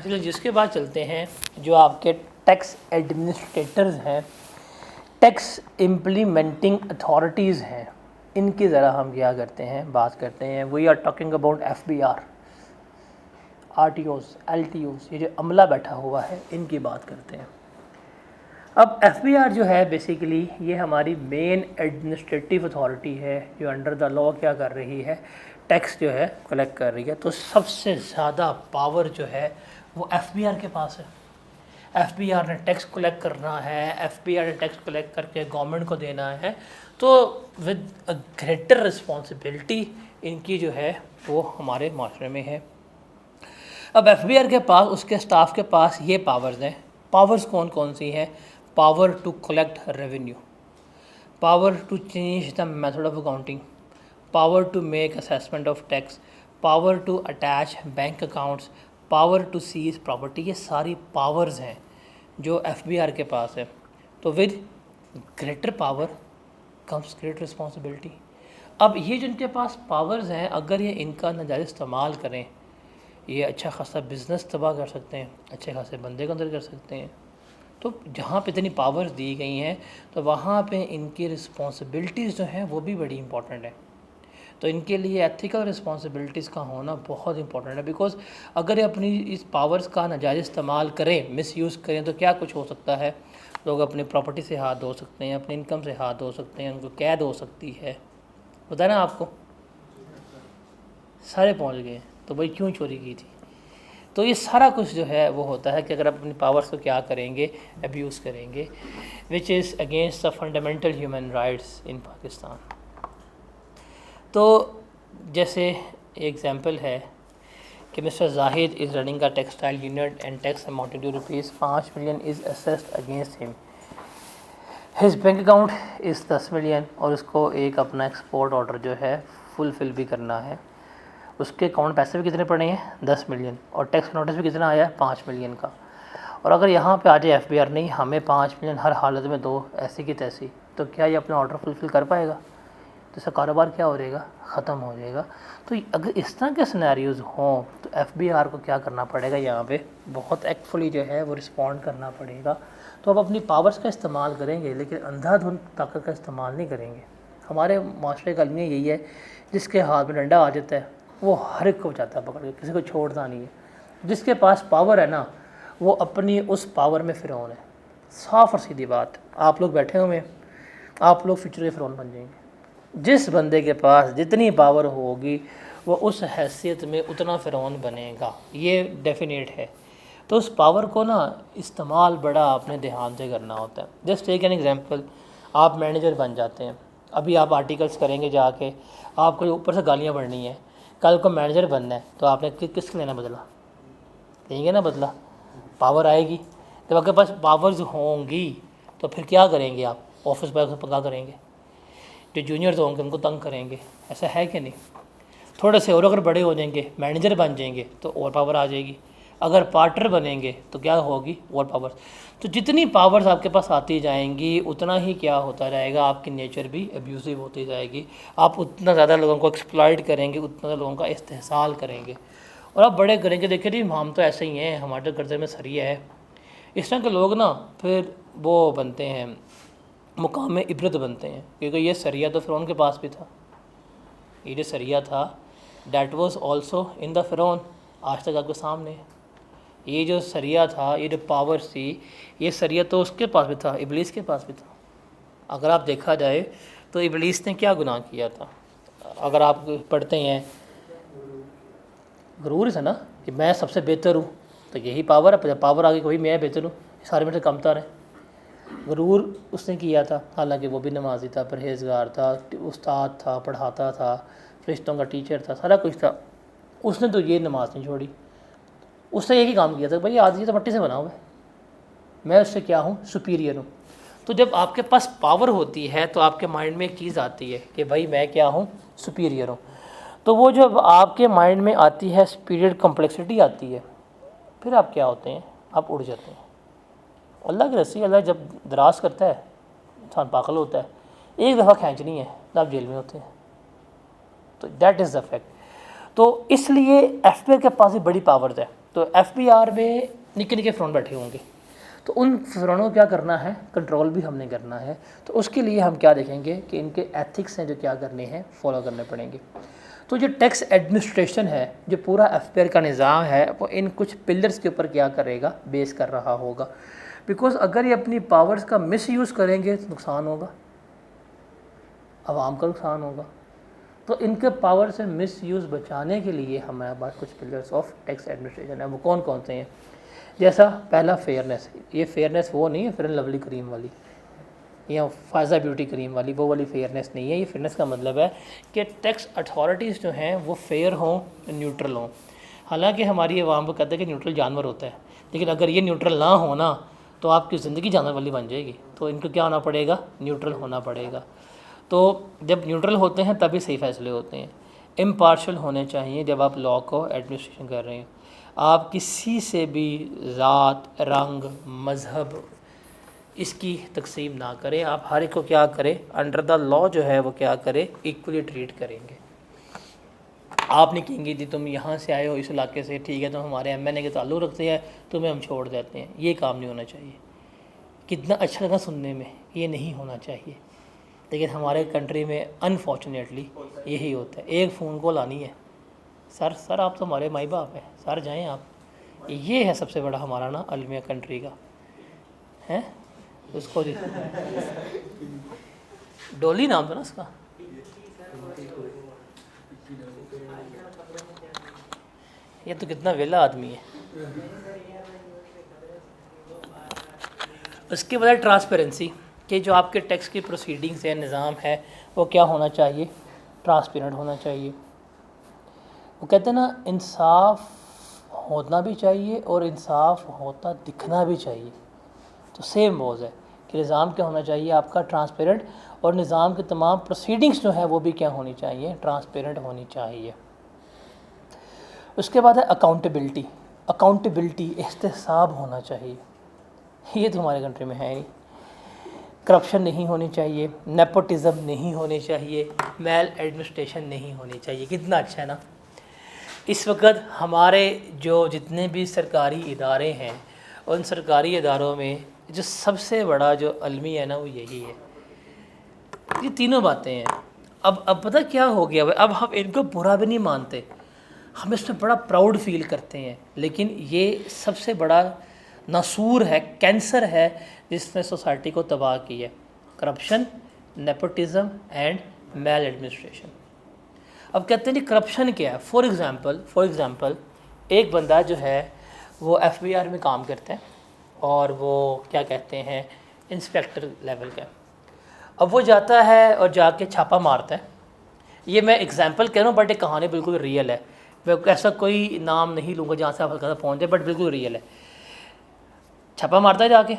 चलिए जिसके बाद चलते हैं, जो आपके टैक्स एडमिनिस्ट्रेटर्स हैं, टैक्स इम्प्लीमेंटिंग अथॉरिटीज़ हैं, इनकी ज़रा हम क्या करते हैं, बात करते हैं। We are talking about FBR, RTOs, LTOs, ये जो अमला बैठा हुआ है, इनकी बात करते हैं। अब FBR जो है बेसिकली ये हमारी मेन एडमिनिस्ट्रेटिव अथॉरिटी है, जो अंडर द लॉ क्या कर रही है, टैक्स जो है कलेक्ट कर रही है। तो सबसे ज़्यादा पावर जो है वो FBR के पास है। FBR ने टैक्स कलेक्ट करना है, FBR ने टैक्स कलेक्ट करके गवर्नमेंट को देना है, तो विद अ ग्रेटर रिस्पॉन्सिबिलिटी इनकी जो है वो हमारे माशरे में है। अब FBR के पास, उसके स्टाफ के पास ये पावर्स हैं। पावर्स कौन कौन सी हैं? Power to collect revenue, power to change the method of accounting, power to make assessment of tax, power to attach bank accounts, power to seize property. ये सारी पावर्स हैं जो FBR के पास है। तो with greater power comes greater responsibility. अब ये जिनके पास पावर्स हैं, अगर ये इनका नाजायज़ इस्तेमाल करें, ये अच्छा खासा बिज़नेस तबाह कर सकते हैं, अच्छे खासे बंदे को अंदर कर सकते हैं। तो जहाँ पे इतनी पावर्स दी गई हैं, तो वहाँ पे इनकी रिस्पॉन्सिबिलिटीज़ जो हैं वो भी बड़ी इंपॉर्टेंट है। तो इनके लिए एथिकल रिस्पॉन्सिबिलिटीज़ का होना बहुत इंपॉर्टेंट है। बिकॉज अगर ये अपनी इस पावर्स का नाजायज़ इस्तेमाल करें, मिसयूज़ करें, तो क्या कुछ हो सकता है। लोग अपनी प्रॉपर्टी से हाथ धो सकते हैं, अपनी इनकम से हाथ धो सकते हैं, उनको कैद हो सकती है। बताया ना आपको, सारे पहुँच गए, तो भाई क्यों चोरी की थी। तो ये सारा कुछ जो है वो होता है कि अगर आप अपनी पावर्स को क्या करेंगे, अब्यूज़ करेंगे, which is against the fundamental human rights in Pakistan. तो जैसे एग्जांपल है कि mister Zahid is running a textile unit and tax amounting to ₹5 million is assessed against him. His bank account is 10 million, और उसको एक अपना एक्सपोर्ट ऑर्डर जो है फुलफ़िल भी करना है। उसके अकाउंट पैसे भी कितने पड़े हैं? 10 मिलियन, और टैक्स नोटिस भी कितना आया है? 5 मिलियन का। और अगर यहाँ पे आ जाए FBR, नहीं हमें 5 मिलियन हर हालत में दो, ऐसी की तैसी, तो क्या ये अपना ऑर्डर फुलफ़िल कर पाएगा? तो इसका कारोबार क्या हो जाएगा? ख़त्म हो जाएगा। तो अगर इस तरह के सिनेरियोज़ हों, तो FBR को क्या करना पड़ेगा, यहाँ पे बहुत एक्टफुली जो है वो रिस्पॉन्ड करना पड़ेगा। तो अब अपनी पावर्स का इस्तेमाल करेंगे, लेकिन अंधाधुंध ताकत का इस्तेमाल नहीं करेंगे। हमारे माशरे का अलमिया यही है, जिसके हाथ में डंडा आ जाता है वो हर एक को बचाता है पकड़ के, किसी को छोड़ता नहीं है। जिसके पास पावर है ना, वो अपनी उस पावर में फ़िरौन है। साफ़ और सीधी बात, आप लोग बैठे हुए हैं, आप लोग फ्यूचर के फ़िरौन बन जाएंगे। जिस बंदे के पास जितनी पावर होगी, वो उस हैसियत में उतना फ़िरौन बनेगा, ये डेफिनेट है। तो उस पावर को ना इस्तेमाल बड़ा आपने ध्यान से करना होता है। जस्ट टेक एन एग्जांपल, आप मैनेजर बन जाते हैं, अभी आप आर्टिकल्स करेंगे जाके, आपको ऊपर से गालियाँ पढ़नी है, कल को मैनेजर बनना है, तो आपने किसके लेना बदला? लेंगे ना बदला, पावर आएगी। जब आपके पास पावर्स होंगी तो फिर क्या करेंगे आप? ऑफिस बॉय को पका करेंगे, जो जूनियर्स होंगे उनको तंग करेंगे, ऐसा है कि नहीं? थोड़े से और अगर बड़े हो जाएंगे, मैनेजर बन जाएंगे, तो और पावर आ जाएगी। अगर पार्टनर बनेंगे तो क्या होगी? और पावर्स। तो जितनी पावर्स आपके पास आती जाएंगी, उतना ही क्या होता जाएगा, आपकी नेचर भी अब्यूसिव होती जाएगी। आप उतना ज़्यादा लोगों को एक्सप्लॉइट करेंगे, उतना ज़्यादा लोगों का इस्तेहसाल करेंगे, और आप बड़े करेंगे। देखिए जी, हम तो ऐसे ही हैं, हमारे गर्दे में सरिया है। इस तरह के लोग ना फिर वो बनते हैं, मुकाम में इबरत बनते हैं, क्योंकि ये सरिया तो फ़िरौन के पास भी था। ये जो सरिया था, that was also in the फ़िरौन, आज तक आपके सामने। ये जो सरिया था, ये जो पावर थी, ये सरिया तो उसके पास भी था, इबलीस के पास भी था। अगर आप देखा जाए तो इबलीस ने क्या गुनाह किया था? अगर आप पढ़ते हैं, गुरूर है ना कि मैं सबसे बेहतर हूँ, तो यही पावर है। पावर आ गई कोई मैं बेहतर हूँ, सारे मेरे से कमतर हैं। गुरूर उसने किया था, हालांकि वो भी नमाजी था, परहेजगार था, उस्ताद था, पढ़ाता था, फरिश्तों का टीचर था, सारा कुछ था। उसने तो ये नमाज नहीं छोड़ी, उसने यही काम किया था, भाई आदमी तो मट्टी से बना हुआ है, मैं उससे क्या हूँ? सुपीरियर हूँ। तो जब आपके पास पावर होती है तो आपके माइंड में एक चीज़ आती है कि भाई मैं क्या हूँ, सुपीरियर हूँ। तो वो जब आपके माइंड में आती है, सुपीरियर कॉम्प्लेक्सिटी आती है, फिर आप क्या होते हैं, आप उड़ जाते हैं। अल्लाह की रस्सी अल्लाह जब दराज करता है, इंसान पागल होता है, एक दफ़ा खींचनी है तो आप जेल में होते हैं। तो दैट इज़ द फैक्ट। तो इसलिए FBI के पास भी बड़ी पावर्स है। तो FBI में निके निके फ़िरौन बैठे होंगे, तो उन फ़िरौनों को क्या करना है, कंट्रोल भी हमने करना है। तो उसके लिए हम क्या देखेंगे कि इनके एथिक्स हैं जो क्या करने हैं, फॉलो करने पड़ेंगे। तो जो टैक्स एडमिनिस्ट्रेशन है, जो पूरा FBI का निज़ाम है, वो इन कुछ पिलर्स के ऊपर क्या करेगा, बेस कर रहा होगा। बिकॉज अगर ये अपनी पावर्स का मिसयूज़ करेंगे तो नुकसान होगा, आवाम का नुकसान होगा। तो इनके पावर से मिसयूज़ बचाने के लिए हमारे पास कुछ पिलर्स ऑफ टैक्स एडमिनिस्ट्रेशन है। वो कौन कौन से हैं? जैसा पहला फेयरनेस। ये फेयरनेस वो नहीं है फेयर एंड लवली क्रीम वाली या फायज़ा ब्यूटी क्रीम वाली, वो वाली फेयरनेस नहीं है। ये फेयरनेस का मतलब है कि टैक्स अथॉरिटीज़ जो हैं वो फेयर हों, न्यूट्रल हों। हालांकि हमारी आवाम को कहते हैं कि न्यूट्रल जानवर होता है, लेकिन अगर ये न्यूट्रल ना हो ना तो आपकी ज़िंदगी जानवर वाली बन जाएगी। तो इनको क्या होना पड़ेगा, न्यूट्रल होना पड़ेगा। तो जब न्यूट्रल होते हैं तभी सही फैसले होते हैं। इम्पार्शल होने चाहिए जब आप लॉ को एडमिनिस्ट्रेशन कर रहे हैं। आप किसी से भी ज़ात, रंग, मज़हब इसकी तकसीम ना करें। आप हर एक को क्या करें, अंडर द लॉ जो है वो क्या करें, इक्वली ट्रीट करेंगे। आप नहीं कहेंगे जी तुम यहाँ से आए हो इस इलाके से, ठीक है, तुम हमारे MNA के ताल्लुक़ रखते हैं, तुम्हें हम छोड़ देते हैं। ये काम नहीं होना चाहिए। कितना अच्छा लगा सुनने में, ये नहीं होना चाहिए, लेकिन हमारे कंट्री में अनफॉर्चुनेटली यही होता है। एक फ़ोन कॉल आनी है, सर आप तो हमारे माई बाप हैं, सर जाएं आप। ये है सबसे बड़ा हमारा ना अलमिया कंट्री का है। उसको डोली नाम था ना उसका। ये तो कितना वेला आदमी है। उसके बाद ट्रांसपेरेंसी, कि जो आपके टैक्स की प्रोसीडिंग्स है, निज़ाम है, वो क्या होना चाहिए, ट्रांसपेरेंट होना चाहिए। वो कहते हैं ना, इंसाफ होना भी चाहिए और इंसाफ होता दिखना भी चाहिए। तो सेम मोज़ है कि निज़ाम क्या होना चाहिए आपका, ट्रांसपेरेंट, और निज़ाम के तमाम प्रोसीडिंग्स जो है वो भी क्या होनी चाहिए, ट्रांसपेरेंट होनी चाहिए। उसके बाद है अकाउंटेबिलिटी। अकाउंटेबिलिटी, एहतसाब होना चाहिए। ये तो हमारे कंट्री में है नहीं। करप्शन नहीं होनी चाहिए, नेपोटिज़म नहीं होनी चाहिए, मैल एडमिनिस्ट्रेशन नहीं होनी चाहिए। कितना अच्छा है ना। इस वक्त हमारे जो जितने भी सरकारी इदारे हैं, उन सरकारी इदारों में जो सबसे बड़ा जो अलमी है ना वो यही है। ये तीनों बातें हैं। अब पता क्या हो गया, अब हम इनको बुरा भी नहीं मानते, हम इसमें बड़ा प्राउड फील करते हैं। लेकिन ये सबसे बड़ा नासूर है, कैंसर है, जिसने सोसाइटी को तबाह की है। Corruption, nepotism and maladministration. अब कहते हैं जी करप्शन क्या है। फॉर एग्ज़ाम्पल एक बंदा जो है वो FBI में काम करता है और वो क्या कहते हैं, इंस्पेक्टर लेवल का। अब वो जाता है और जाके छापा मारता है। ये मैं एग्जांपल कह रहा हूँ, बट ये कहानी बिल्कुल रियल है। मैं ऐसा कोई नाम नहीं लूँगा जहाँ से आप हल्का सा पहुँच जाए, बट बिल्कुल रियल है। छापा मारता है, जाके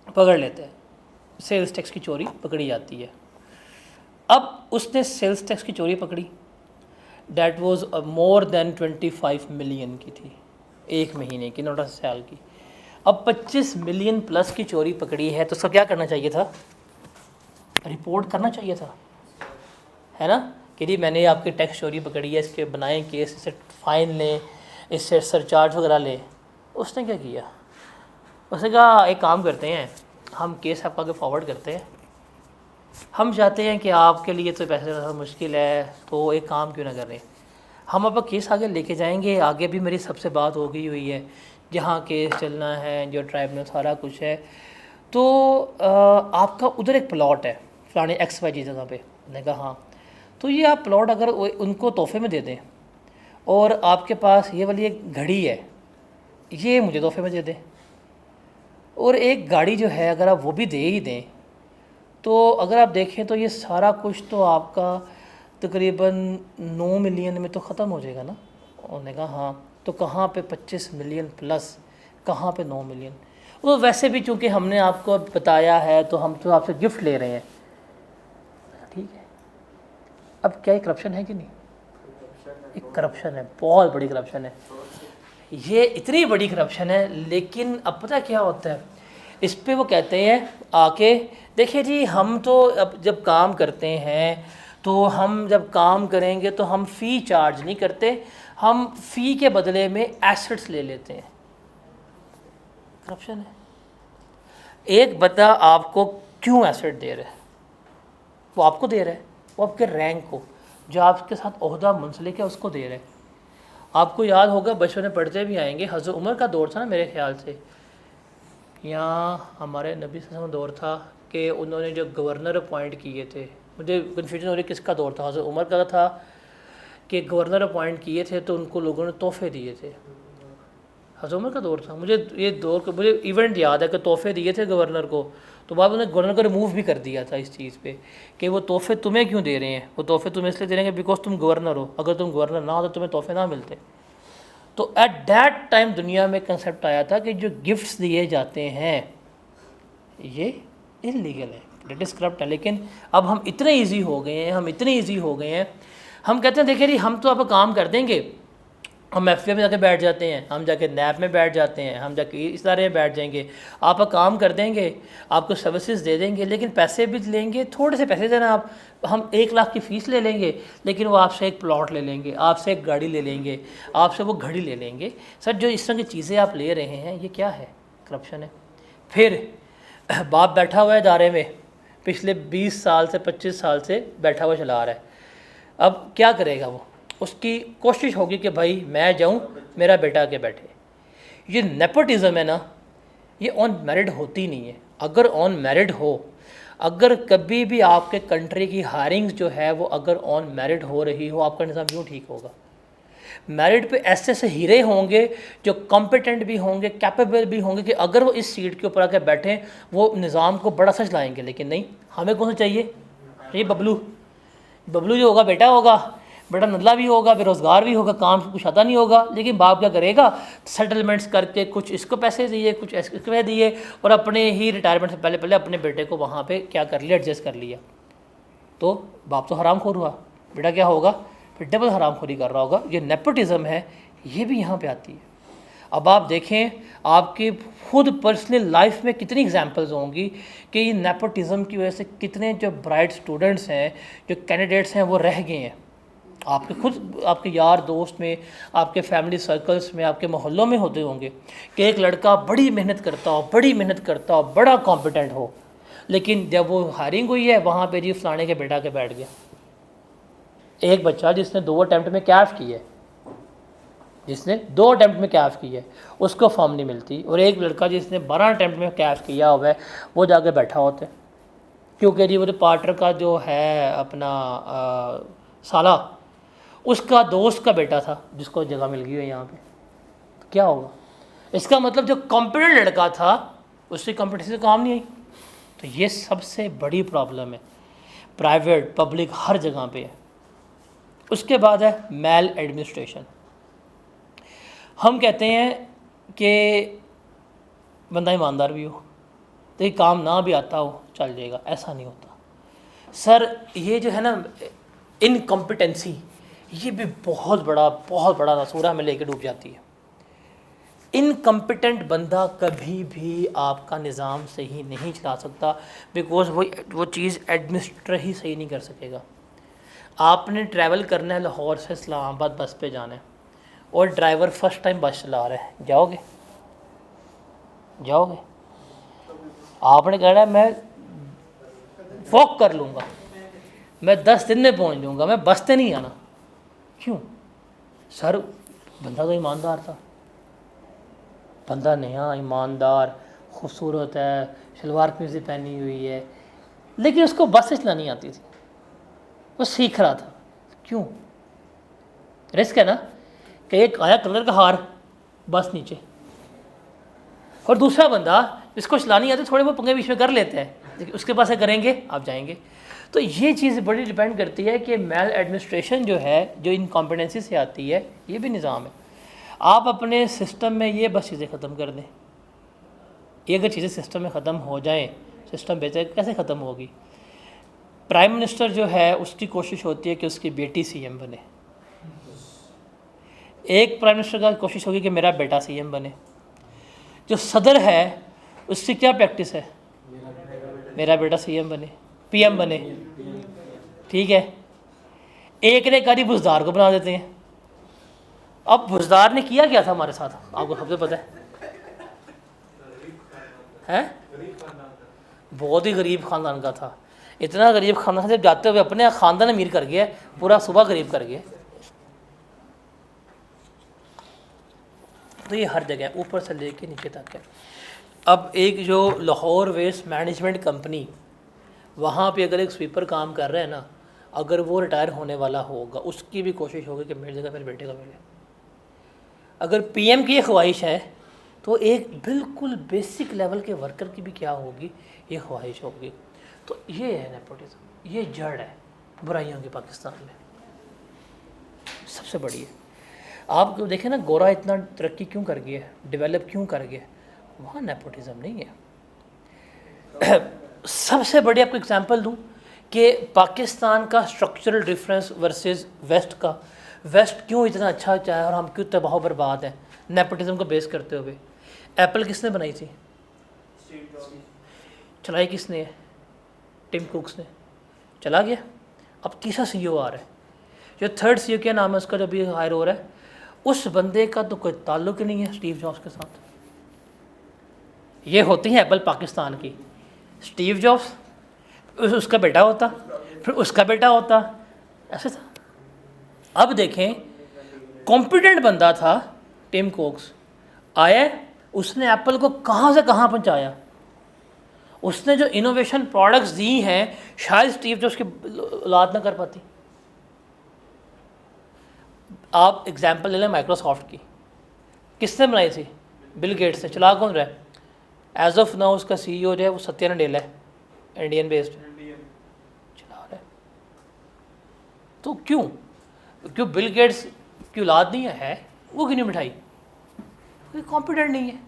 पकड़ लेते हैं, सेल्स टैक्स की चोरी पकड़ी जाती है। अब उसने सेल्स टैक्स की चोरी पकड़ी, that was more than 25 million की थी, एक महीने की, नोट साल की। अब 25 मिलियन प्लस की चोरी पकड़ी है, तो उसका क्या करना चाहिए था, रिपोर्ट करना चाहिए था, है ना, कि जी मैंने आपकी टैक्स चोरी पकड़ी है, इसके बनाए केस, इससे फ़ाइन लें, इससे सरचार्ज वगैरह लें। उसने क्या किया, उसने कहा एक काम करते हैं, हम केस आपका आगे फॉरवर्ड करते हैं, हम चाहते हैं कि आपके लिए तो पैसे ज़्यादा मुश्किल है, तो एक काम क्यों ना कर रहे हैं, हम आपका केस आगे लेके जाएंगे। आगे भी मेरी सबसे बात हो गई हुई है, जहाँ केस चलना है, जो ट्राइब्यूनल सारा कुछ है। तो आपका उधर एक प्लॉट है फलाने XYZ जगह पे। मैंने कहा हाँ, तो ये आप प्लॉट अगर उनको तोहफे में दे दें, और आपके पास ये वाली एक घड़ी है, ये मुझे तोहफे में दे दें, और एक गाड़ी जो है अगर आप वो भी दे ही दें, तो अगर आप देखें तो ये सारा कुछ तो आपका तकरीबन 9 मिलियन में तो ख़त्म हो जाएगा ना। उन्होंने कहा हाँ, तो कहाँ पे 25 मिलियन प्लस, कहाँ पे 9 मिलियन। वो वैसे भी चूँकि हमने आपको बताया है तो हम तो आपसे गिफ्ट ले रहे हैं, ठीक है। अब क्या ये करप्शन है कि नहीं? एक करप्शन है, बहुत बड़ी करप्शन है, ये इतनी बड़ी करप्शन है। लेकिन अब पता क्या होता है, इस पे वो कहते हैं आके, देखिए जी हम तो अब जब काम करते हैं तो हम जब काम करेंगे तो हम फ़ी चार्ज नहीं करते, हम फ़ी के बदले में एसेट्स ले लेते हैं। करप्शन है। एक बंदा आपको क्यों एसेट दे रहा है? वो आपको दे रहा है, वो आपके रैंक को, जो आपके साथ ओहदा मुंसलिक है उसको दे रहा है। आपको याद होगा, बचपन में पढ़ते भी आएंगे, हज़रत उमर का दौर था ना मेरे ख्याल से, यहाँ हमारे नबी सल्लल्लाहु अलैहि वसल्लम दौर था कि उन्होंने जो गवर्नर अपॉइंट किए थे, मुझे कन्फ्यूजन हो रही किसका दौर था, हज़रत उमर का था कि गवर्नर अपॉइंट किए थे तो उनको लोगों ने तोहफे दिए थे। हज़रत उमर का दौर था, मुझे ये दौर को मुझे इवेंट याद है कि तोहफे दिए थे गवर्नर को, तो बाद उन्होंने गवर्नर को रिमूव भी कर दिया था इस चीज़ पे कि वो तोहफे तुम्हें क्यों दे रहे हैं, वो तोहफे तुम्हें इसलिए दे रहे हैं बिकॉज तुम गवर्नर हो, अगर तुम गवर्नर ना हो तो तुम्हें तोहफे ना मिलते। तो एट दैट टाइम दुनिया में कंसेप्ट आया था कि जो गिफ्ट्स दिए जाते हैं ये इलीगल है, इट इज़ करप्ट है। लेकिन अब हम इतने ईजी हो गए हैं, हम कहते हैं देखिए जी हम तो अब काम कर देंगे, हम एफ में जाके बैठ जाते हैं, हम जाके नैप में बैठ जाते हैं, हम जाके इस तरह में बैठ जाएंगे, आप काम कर देंगे, आपको सर्विसेज दे देंगे, लेकिन पैसे भी लेंगे, थोड़े से पैसे देना आप, हम 1 लाख की फ़ीस ले लेंगे, लेकिन वो आपसे एक प्लॉट ले लेंगे, आपसे एक गाड़ी ले लेंगे, आपसे वो घड़ी ले लेंगे। सर जो इस तरह की चीज़ें आप ले रहे हैं ये क्या है? करप्शन है। फिर बाप बैठा हुआ है इदारे में, पिछले 20 साल से 25 साल से बैठा हुआ चला रहा है, अब क्या करेगा वो? उसकी कोशिश होगी कि भाई मैं जाऊं, मेरा बेटा आके बैठे। ये नेपोटिज़म है ना, ये ऑन मेरिट होती नहीं है। अगर ऑन मेरिट हो, अगर कभी भी आपके कंट्री की हायरिंग जो है वो अगर ऑन मेरिट हो रही हो, आपका निज़ाम क्यों ठीक होगा? मेरिट पे ऐसे ऐसे हीरे होंगे जो कॉम्पिटेंट भी होंगे, कैपेबल भी होंगे कि अगर वो इस सीट के ऊपर आकर बैठें वो निज़ाम को बड़ा सच लाएंगे। लेकिन नहीं, हमें कौन सा चाहिए? ये बबलू जो होगा बेटा नल्ला भी होगा, बेरोज़गार भी होगा, काम से कुछ आता नहीं होगा, लेकिन बाप क्या करेगा? सेटलमेंट्स करके कुछ इसको पैसे दिए, कुछ इसको पैसे दिए, और अपने ही रिटायरमेंट से पहले अपने बेटे को वहाँ पे क्या कर लिया, एडजस्ट कर लिया। तो बाप तो हरामखोर हुआ, बेटा क्या होगा? फिर डबल हरामखोरी कर रहा होगा। ये नेपोटिज़म है, ये भी यहाँ पे आती है। अब आप देखें आपकी खुद पर्सनल लाइफ में कितनी एग्जांपल्स होंगी कि ये नेपोटिज़म की वजह से कितने जो ब्राइट स्टूडेंट्स हैं, जो कैंडिडेट्स हैं, वो रह गए हैं। आपके खुद आपके यार दोस्त में, आपके फैमिली सर्कल्स में, आपके मोहल्लों में होते होंगे कि एक लड़का बड़ी मेहनत करता हो, बड़ा कॉम्पिटेंट हो, लेकिन जब वो हायरिंग हुई है वहाँ पे जी फलाने के बेटा के बैठ गया। एक बच्चा जिसने 2 अटैम्प्ट में कैफ की है, उसको फॉर्म नहीं मिलती, और एक लड़का जिसने 12 अटैम्प्ट में कैफ किया हुआ है वो जाके बैठा होता है, क्योंकि जी वो पार्टनर का जो है अपना साला, उसका दोस्त का बेटा था जिसको जगह मिल गई है यहाँ पे। तो क्या होगा? इसका मतलब जो कॉम्पिटेंट लड़का था उसकी कॉम्पिटिशन से काम नहीं आई। तो ये सबसे बड़ी प्रॉब्लम है, प्राइवेट पब्लिक हर जगह पे है। उसके बाद है मेल एडमिनिस्ट्रेशन। हम कहते हैं कि बंदा ईमानदार भी हो तो ये काम ना भी आता हो चल जाएगा, ऐसा नहीं होता सर। ये जो है ना इनकम्पिटेंसी, ये भी बहुत बड़ा नसूरा में लेकर डूब जाती है। इनकम्पिटेंट बंदा कभी भी आपका निज़ाम सही नहीं चला सकता, बिकॉज वो चीज़ एडमिनिस्ट्रेटर ही सही नहीं कर सकेगा। आपने ट्रैवल करना है लाहौर से इस्लामाबाद, बस पे जाना है, और ड्राइवर फर्स्ट टाइम बस चला रहा है, जाओगे? आपने कहना है मैं वॉक कर लूँगा, मैं 10 दिन में पहुँच जाऊँगा, मैं बस से नहीं आना। क्यों सर? बंदा तो ईमानदार था, बंदा नया ईमानदार खूबसूरत है, शलवार कमीज़ पहनी हुई है, लेकिन उसको बस से चलानी आती थी, वो सीख रहा था। क्यों? रिस्क है ना कि एक आया कलर का हार बस नीचे, और दूसरा बंदा जिसको चलानी आती थोड़े वो पंगे बीच में कर लेते हैं, लेकिन उसके पास है करेंगे आप जाएंगे। तो ये चीज़ बड़ी डिपेंड करती है कि मेल एडमिनिस्ट्रेशन जो है, जो इनकॉम्पिटेंसी से आती है, ये भी निज़ाम है। आप अपने सिस्टम में ये बस चीज़ें ख़त्म कर दें, ये अगर चीज़ें सिस्टम में ख़त्म हो जाएं, सिस्टम बेहतर कैसे ख़त्म होगी? प्राइम मिनिस्टर जो है उसकी कोशिश होती है कि उसकी बेटी सीएम बने, एक प्राइम मिनिस्टर का कोशिश होगी कि मेरा बेटा सीएम बने। जो सदर है उसकी क्या प्रैक्टिस है? मेरा बेटा सीएम बने, पीएम बने, ठीक है। एक ने करी बुजदार को बना देते हैं। अब बुजदार ने किया क्या था हमारे साथ, आपको सबसे पता है? बहुत ही गरीब ख़ानदान का था, इतना गरीब ख़ानदान से जाते हुए अपने ख़ानदान अमीर कर गया, पूरा सूबा गरीब कर गया। तो ये हर जगह ऊपर से लेके नीचे तक है। अब एक जो लाहौर वेस्ट मैनेजमेंट कंपनी, वहाँ पे अगर एक स्वीपर काम कर रहा है ना, अगर वो रिटायर होने वाला होगा, उसकी भी कोशिश होगी कि मेरी जगह मेरे बेटे का मिले। अगर पीएम की ये ख्वाहिश है तो एक बिल्कुल बेसिक लेवल के वर्कर की भी क्या होगी, ये ख्वाहिश होगी। तो ये है नेपोटिज्म, ये जड़ है बुराइयों की पाकिस्तान में सबसे बड़ी है। आप देखें ना, गोरा इतना तरक्की क्यों कर गया, डेवलप क्यों कर गया, वहाँ नेपोटिज्म नहीं है। सबसे बड़ी आपको एग्जांपल दूँ कि पाकिस्तान का स्ट्रक्चरल डिफरेंस वर्सेस वेस्ट का, वेस्ट क्यों इतना अच्छा चाहे और हम क्यों तबाह बर्बाद हैं नेपोटिज्म को बेस करते हुए। एप्पल किसने बनाई थी? चलाई किसने है? टिम कुक्स ने। चला गया, अब तीसरा सीईओ आ रहा है। जो थर्ड सीईओ क्या नाम है उसका, जो भी हायर हो रहा है, उस बंदे का तो कोई ताल्लुक ही नहीं है स्टीव जॉब्स के साथ। ये होती है एप्पल पाकिस्तान की। स्टीव जॉब्स उसका बेटा होता, फिर उसका बेटा होता, ऐसे था। अब देखें, कॉम्पिटेंट बंदा था टिम कुक्स, आया, उसने एप्पल को कहाँ से कहाँ पहुँचाया। उसने जो इनोवेशन प्रोडक्ट्स दी हैं शायद स्टीव जॉब्स की औलाद ना कर पाती। आप एग्जांपल ले लें माइक्रोसॉफ्ट की, किसने बनाई थी? बिल गेट्स ने। चला कौन रहा है? एज ऑफ नाउ उसका सीईओ जो है वो सत्या नडेला है, इंडियन बेस्ड चला रहा है। तो क्यों बिल गेट्स की औलाद नहीं है, वो क्यों नहीं बिठाई? कॉम्पिटेंट नहीं है,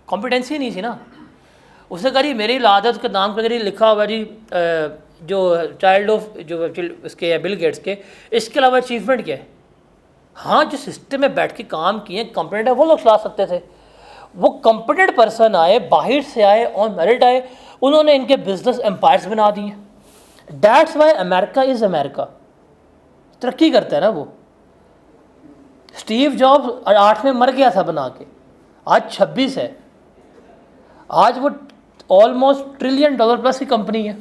कॉम्पिटेंसी नहीं थी ना। उसने कहा मेरी औलाद है, उसका नाम करके लिखा हुआ जी जो चाइल्ड ऑफ जो इसके बिल गेट्स के, इसके अलावा अचीवमेंट क्या है? हाँ, जो सिस्टम में बैठ के काम किए कॉम्पिटेंट है वो लोग चला सकते थे। वो कॉम्पिटेंट पर्सन आए, बाहर से आए, ऑन मेरिट आए, उन्होंने इनके बिजनेस एम्पायर्स बना दिए। That's why America is America, तरक्की करता है ना वो। स्टीव जॉब्स 8 में मर गया था बना के, आज 26 है, आज वो ऑलमोस्ट $1 ट्रिलियन प्लस की कंपनी है।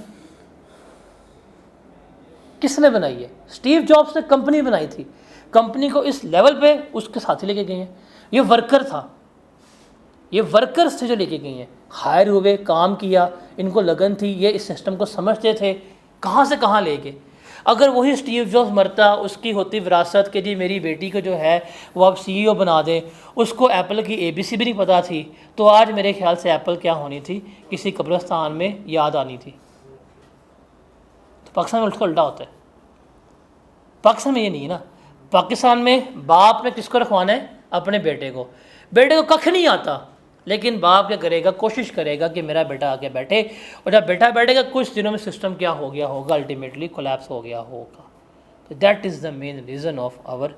किसने बनाई है? स्टीव जॉब्स ने कंपनी बनाई थी। कंपनी को इस लेवल पे उसके साथी लेके गए हैं। ये वर्कर था, ये वर्कर्स थे जो लेके गए हैं, हायर हुए, काम किया, इनको लगन थी, ये इस सिस्टम को समझते थे, कहाँ से कहाँ ले गए। अगर वही स्टीव जॉब्स मरता, उसकी होती विरासत कि जी मेरी बेटी को जो है वो अब सीईओ बना दें, उसको एप्पल की ABC भी नहीं पता थी, तो आज मेरे ख्याल से एप्पल क्या होनी थी, किसी कब्रिस्तान में याद आनी थी। तो पाकिस्तान में उसको उल्टा होता है। पाकिस्तान में ये नहीं है ना। पाकिस्तान में बाप ने किसको रखवाना है? अपने बेटे को। बेटे को कख नहीं आता, लेकिन बाप क्या करेगा, कोशिश करेगा कि मेरा बेटा आके बैठे, और जब बेटा बैठेगा कुछ दिनों में सिस्टम क्या हो गया होगा, अल्टीमेटली कोलैप्स हो गया होगा। तो that is the main reason of our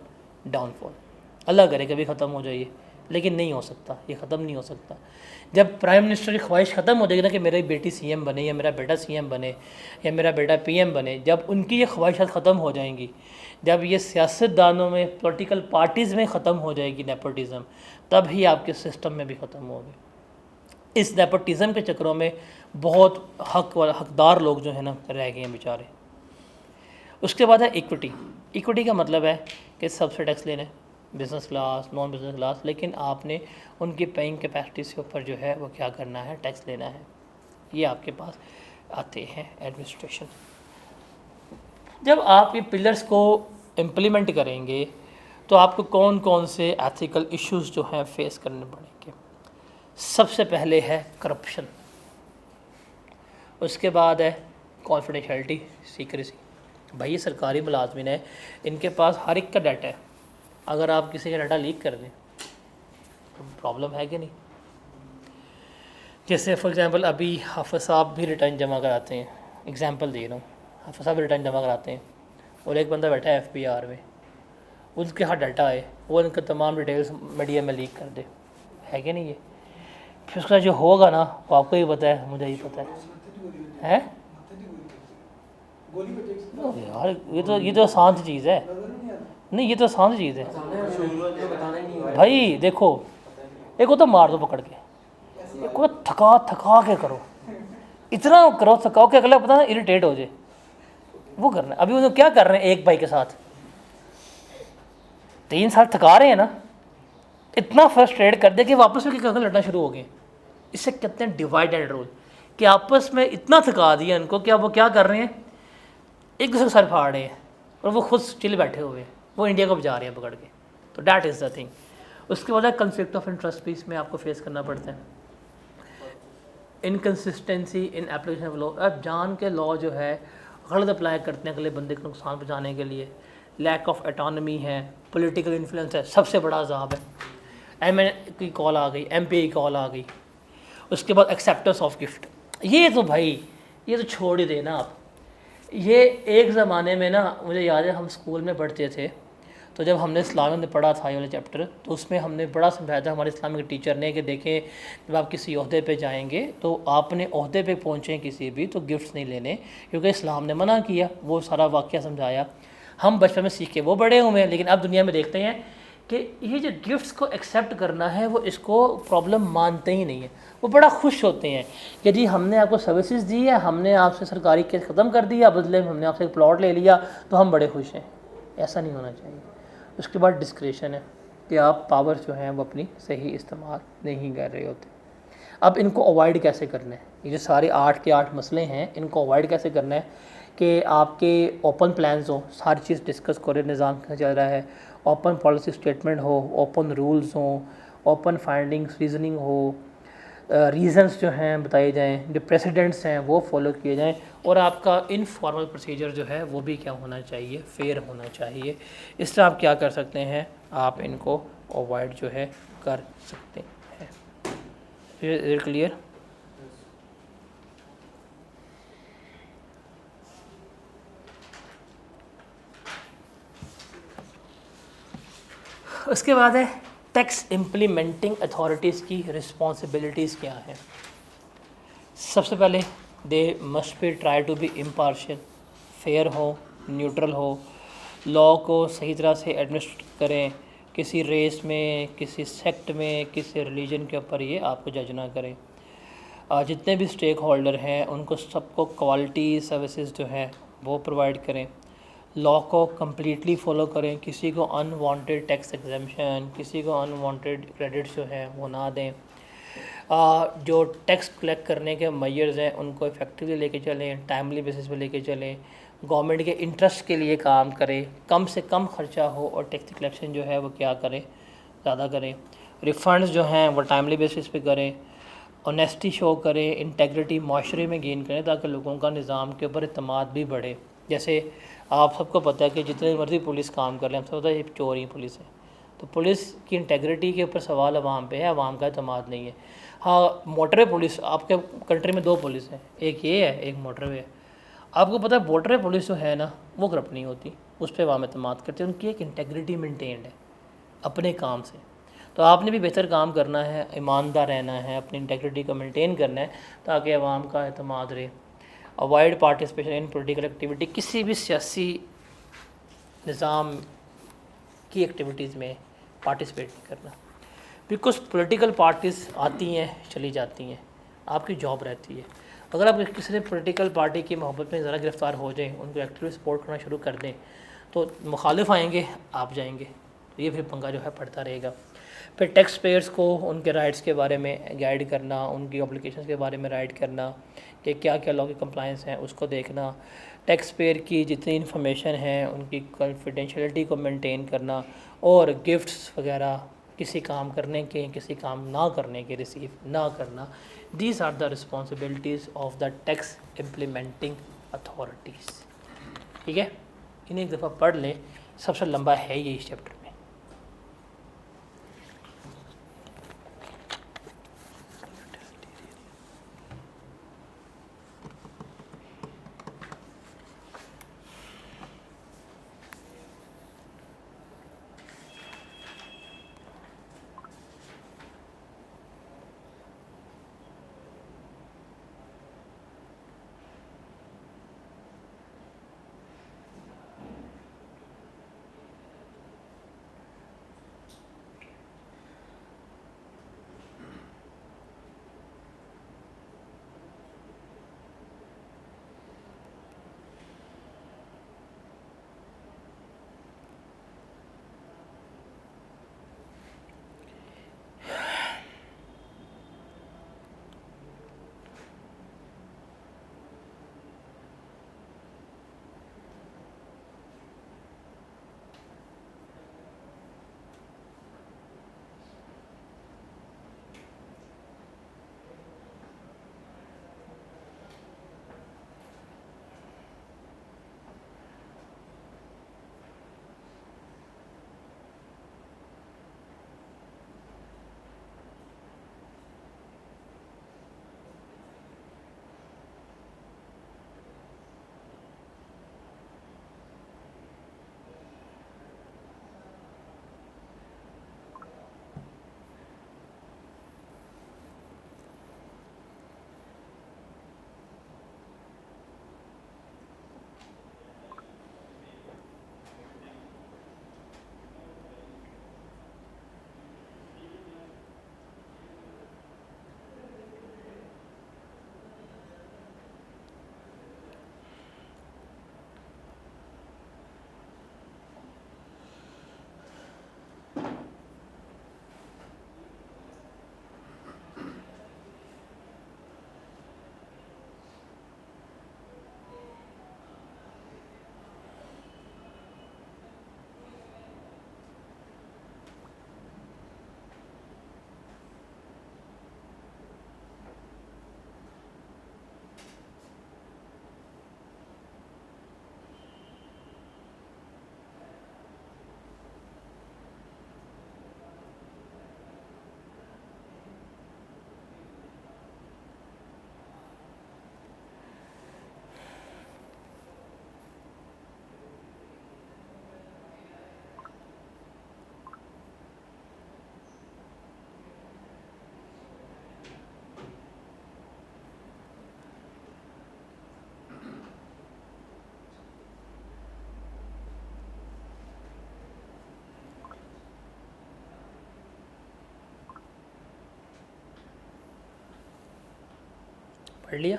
downfall. Allah करे कभी ख़त्म हो जाइए, लेकिन नहीं हो सकता, ये ख़त्म नहीं हो सकता। जब प्राइम मिनिस्टर की ख्वाहिश ख़त्म हो जाएगी ना कि मेरी बेटी CM बने, या मेरा बेटा CM बने, या मेरा बेटा PM बने, जब उनकी ये ख्वाहिशात ख़त्म हो जाएंगी, जब ये सियासतदानों में, पॉलिटिकल पार्टीज़ में ख़त्म हो जाएगी नेपोटिज़म, तब ही आपके सिस्टम में भी ख़त्म होगी। इस नेपोटिज़म के चक्करों में बहुत हकदार लोग जो है ना रह गए हैं बेचारे। उसके बाद है इक्विटी। इक्विटी का मतलब है कि सबसे टैक्स लेना है, business class, non business class, लेकिन आपने उनकी पेइंग कैपेसिटी के ऊपर जो है वो क्या करना है, टैक्स लेना है। ये आपके पास आते हैं एडमिनिस्ट्रेशन। जब आप ये पिलर्स को इम्प्लीमेंट करेंगे तो आपको कौन कौन से एथिकल इश्यूज़ जो हैं फेस करने पड़ेंगे। सबसे पहले है करप्शन, उसके बाद है कॉन्फिडेंशियलिटी, सीक्रेसी। भाई ये सरकारी मुलाजमिन है, इनके पास हर एक का डाटा है, अगर आप किसी का डाटा लीक कर दें तो प्रॉब्लम है कि नहीं। जैसे फॉर एग्ज़ाम्पल अभी हाफिज़ साहब भी रिटर्न जमा कराते हैं, एग्ज़ाम्पल दे रहा हूँ, हाफिज़ साहब रिटर्न जमा कराते हैं और एक बंदा बैठा है FBR में, उसके हाथ डाटा है, वो उनका तमाम डिटेल्स मीडिया में लीक कर दे, है कि नहीं ये? फिर उसका जो होगा ना वो आपको ही पता है, मुझे ही पता है यार ये तो आसान सी चीज़ है। नहीं ये तो आसान सी चीज़ है भाई। देखो एक को तो मार दो पकड़ के, एक को थका थका के करो, इतना करो थकाओ के अगला पता ना इरिटेट हो जाए, वो करना है। अभी वो क्या कर रहे हैं एक भाई के साथ 3 साल थका रहे हैं ना, इतना फ्रस्ट्रेट कर दिया कि वापस में क्या लड़ना शुरू हो गए। इससे कहते हैं डिवाइड एंड रूल, कि आपस में इतना थका दिया इनको कि अब वो क्या कर रहे हैं, एक दूसरे को सर फाड़ रहे हैं और वो खुद चिल बैठे हुए हैं, वो इंडिया को बजा रहे हैं पकड़ के। तो डैट इज़ द थिंग। उसके बाद कॉन्फ्लिक्ट ऑफ इंटरेस्ट भी इसमें आपको फेस करना पड़ता है, inconsistency in application of law. अब जान के लॉ जो है गलत अप्लाई करते हैं अगले बंदे को नुकसान पहुँचाने के लिए। लैक ऑफ एटोनमी है, पॉलिटिकल इन्फ्लुएंस है, सबसे बड़ा अजाब है। MN की कॉल आ गई, MPA की कॉल आ गई, उसके बाद एक्सेप्टेंस ऑफ गिफ्ट। ये तो भाई ये तो छोड़ ही देना आप। ये एक ज़माने में ना, मुझे याद है हम स्कूल में पढ़ते थे, तो जब हमने इस्लाम में पढ़ा था ये वाला चैप्टर, तो उसमें हमने बड़ा समझाया था हमारे इस्लामिक टीचर ने कि देखें जब आप किसी ओहदे पे जाएंगे तो आपने ओहदे पे पहुँचे किसी भी तो गिफ्ट्स नहीं लेने, क्योंकि इस्लाम ने मना किया। वो सारा वाक़या समझाया, हम बचपन में सीख के वो बड़े हुए हैं। लेकिन अब दुनिया में देखते हैं कि ये जो गिफ्ट्स को एक्सेप्ट करना है वो इसको प्रॉब्लम मानते ही नहीं है। वो बड़ा खुश होते हैं कि जी हमने आपको सर्विसेज दी है, हमने आपसे सरकारी केस ख़त्म कर दिया, बदले में हमने आपसे एक प्लॉट ले लिया तो हम बड़े खुश हैं। ऐसा नहीं होना चाहिए। उसके बाद डिस्क्रेशन है कि आप पावर जो हैं वो अपनी सही इस्तेमाल नहीं कर रहे होते। अब इनको अवॉइड कैसे करना है, ये जो सारे 8 के 8 मसले हैं इनको अवॉइड कैसे करना है कि आपके ओपन प्लान्स हो, सारी चीज़ डिस्कस करें, निज़ाम कैसे चल रहा है, ओपन पॉलिसी स्टेटमेंट हो, ओपन रूल्स हों, ओपन फाइंडिंग्स रीजनिंग हो, रीज़न्स जो हैं बताए जाएं, जो प्रेसिडेंट्स हैं वो फॉलो किए जाएं, और आपका इनफॉर्मल प्रोसीजर जो है वो भी क्या होना चाहिए, फेयर होना चाहिए। इस तरह आप क्या कर सकते हैं, आप इनको अवॉइड जो है कर सकते हैं। क्लियर? उसके बाद है टैक्स इम्प्लीमेंटिंग अथॉरिटीज़ की रिस्पॉन्सिबिलिटीज़ क्या हैं। सबसे पहले they must be try to be impartial, fair हो, न्यूट्रल हो, लॉ को सही तरह से एडमिनिस्ट्रेट करें, किसी रेस में, किसी सेक्ट में, किसी रिलीजन के ऊपर ये आपको जज ना करें। जितने भी स्टेक होल्डर हैं उनको सबको क्वालिटी सर्विसेज जो हैं वो प्रोवाइड करें, लॉ को कम्प्लीटली फॉलो करें, किसी को अनवांटेड टैक्स एग्जेम्पशन, किसी को अनवांटेड क्रेडिट्स जो हैं वो ना दें। जो टैक्स कलेक्ट करने के मेजर्स हैं उनको इफेक्टिवली लेके चलें, टाइमली बेसिस पे लेके चलें, गवर्नमेंट के इंटरेस्ट के लिए काम करें, कम से कम खर्चा हो और टैक्स कलेक्शन जो है वो क्या करें, ज़्यादा करें, रिफंड्स जो हैं वो टाइमली बेसिस पे करें, ऑनेस्टी शो करें, इंटेग्रिटी माशरे में गेन करें ताकि लोगों का निज़ाम के ऊपर इत्मीनान भी बढ़े। जैसे आप सबको पता है कि जितने मर्जी पुलिस काम कर लें, हम सबको पता है ये चोर ही पुलिस है, तो पुलिस की इंटेग्रिटी के ऊपर सवाल अवाम पे है, अवाम का इत्मीनान नहीं है। हाँ, मोटरवे पुलिस, आपके कंट्री में 2 पुलिस हैं, एक ये है एक मोटरवे है। आपको पता है मोटरवे पुलिस जो है ना वो करप्ट नहीं होती, उस पर अवाम इत्मीनान करते हैं, उनकी एक इंटेग्रिटी मेंटेन्ड है अपने काम से। तो आपने भी बेहतर काम करना है, ईमानदार रहना है, अपनी इंटेग्रिटी को मेंटेन करना है ताकि अवाम का एतमाद रहे। Avoid participation in political activity, किसी भी सियासी निज़ाम की एक्टिविटीज़ में पार्टिसिपेट नहीं करना, बिकॉज पॉलिटिकल पार्टीज़ आती हैं चली जाती हैं, आपकी जॉब रहती है। अगर आप किसी ने पॉलिटिकल पार्टी की मोहब्बत में ज़रा गिरफ़्तार हो जाएं, उनको एक्टिवली सपोर्ट करना शुरू कर दें, तो मुखालिफ आएंगे, आप जाएंगे, तो ये फिर पंगा जो है पड़ता रहेगा। फिर टैक्स पेयर्स को उनके राइट्स के बारे में गाइड करना, उनकी ऑब्लिगेशंस के बारे में राइड करना कि क्या क्या लॉ की कंप्लायंस हैं उसको देखना, टैक्स पेयर की जितनी इन्फॉर्मेशन है उनकी कॉन्फिडेंशियलिटी को मेंटेन करना, और गिफ्ट्स वगैरह किसी काम करने के, किसी काम ना करने के रिसीव ना करना। These are the responsibilities of the tax implementing authorities. ठीक है, इन्हें एक दफ़ा पढ़ लें, सबसे लंबा है ये इस चैप्टर में। पढ़ लिया?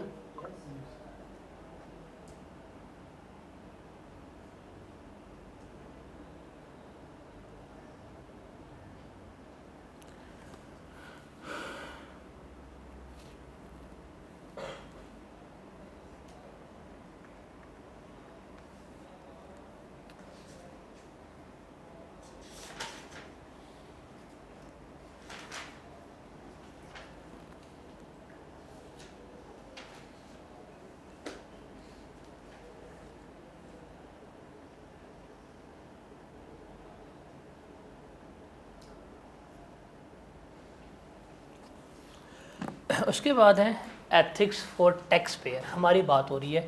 उसके बाद है एथिक्स फॉर टैक्स पेयर। हमारी बात हो रही है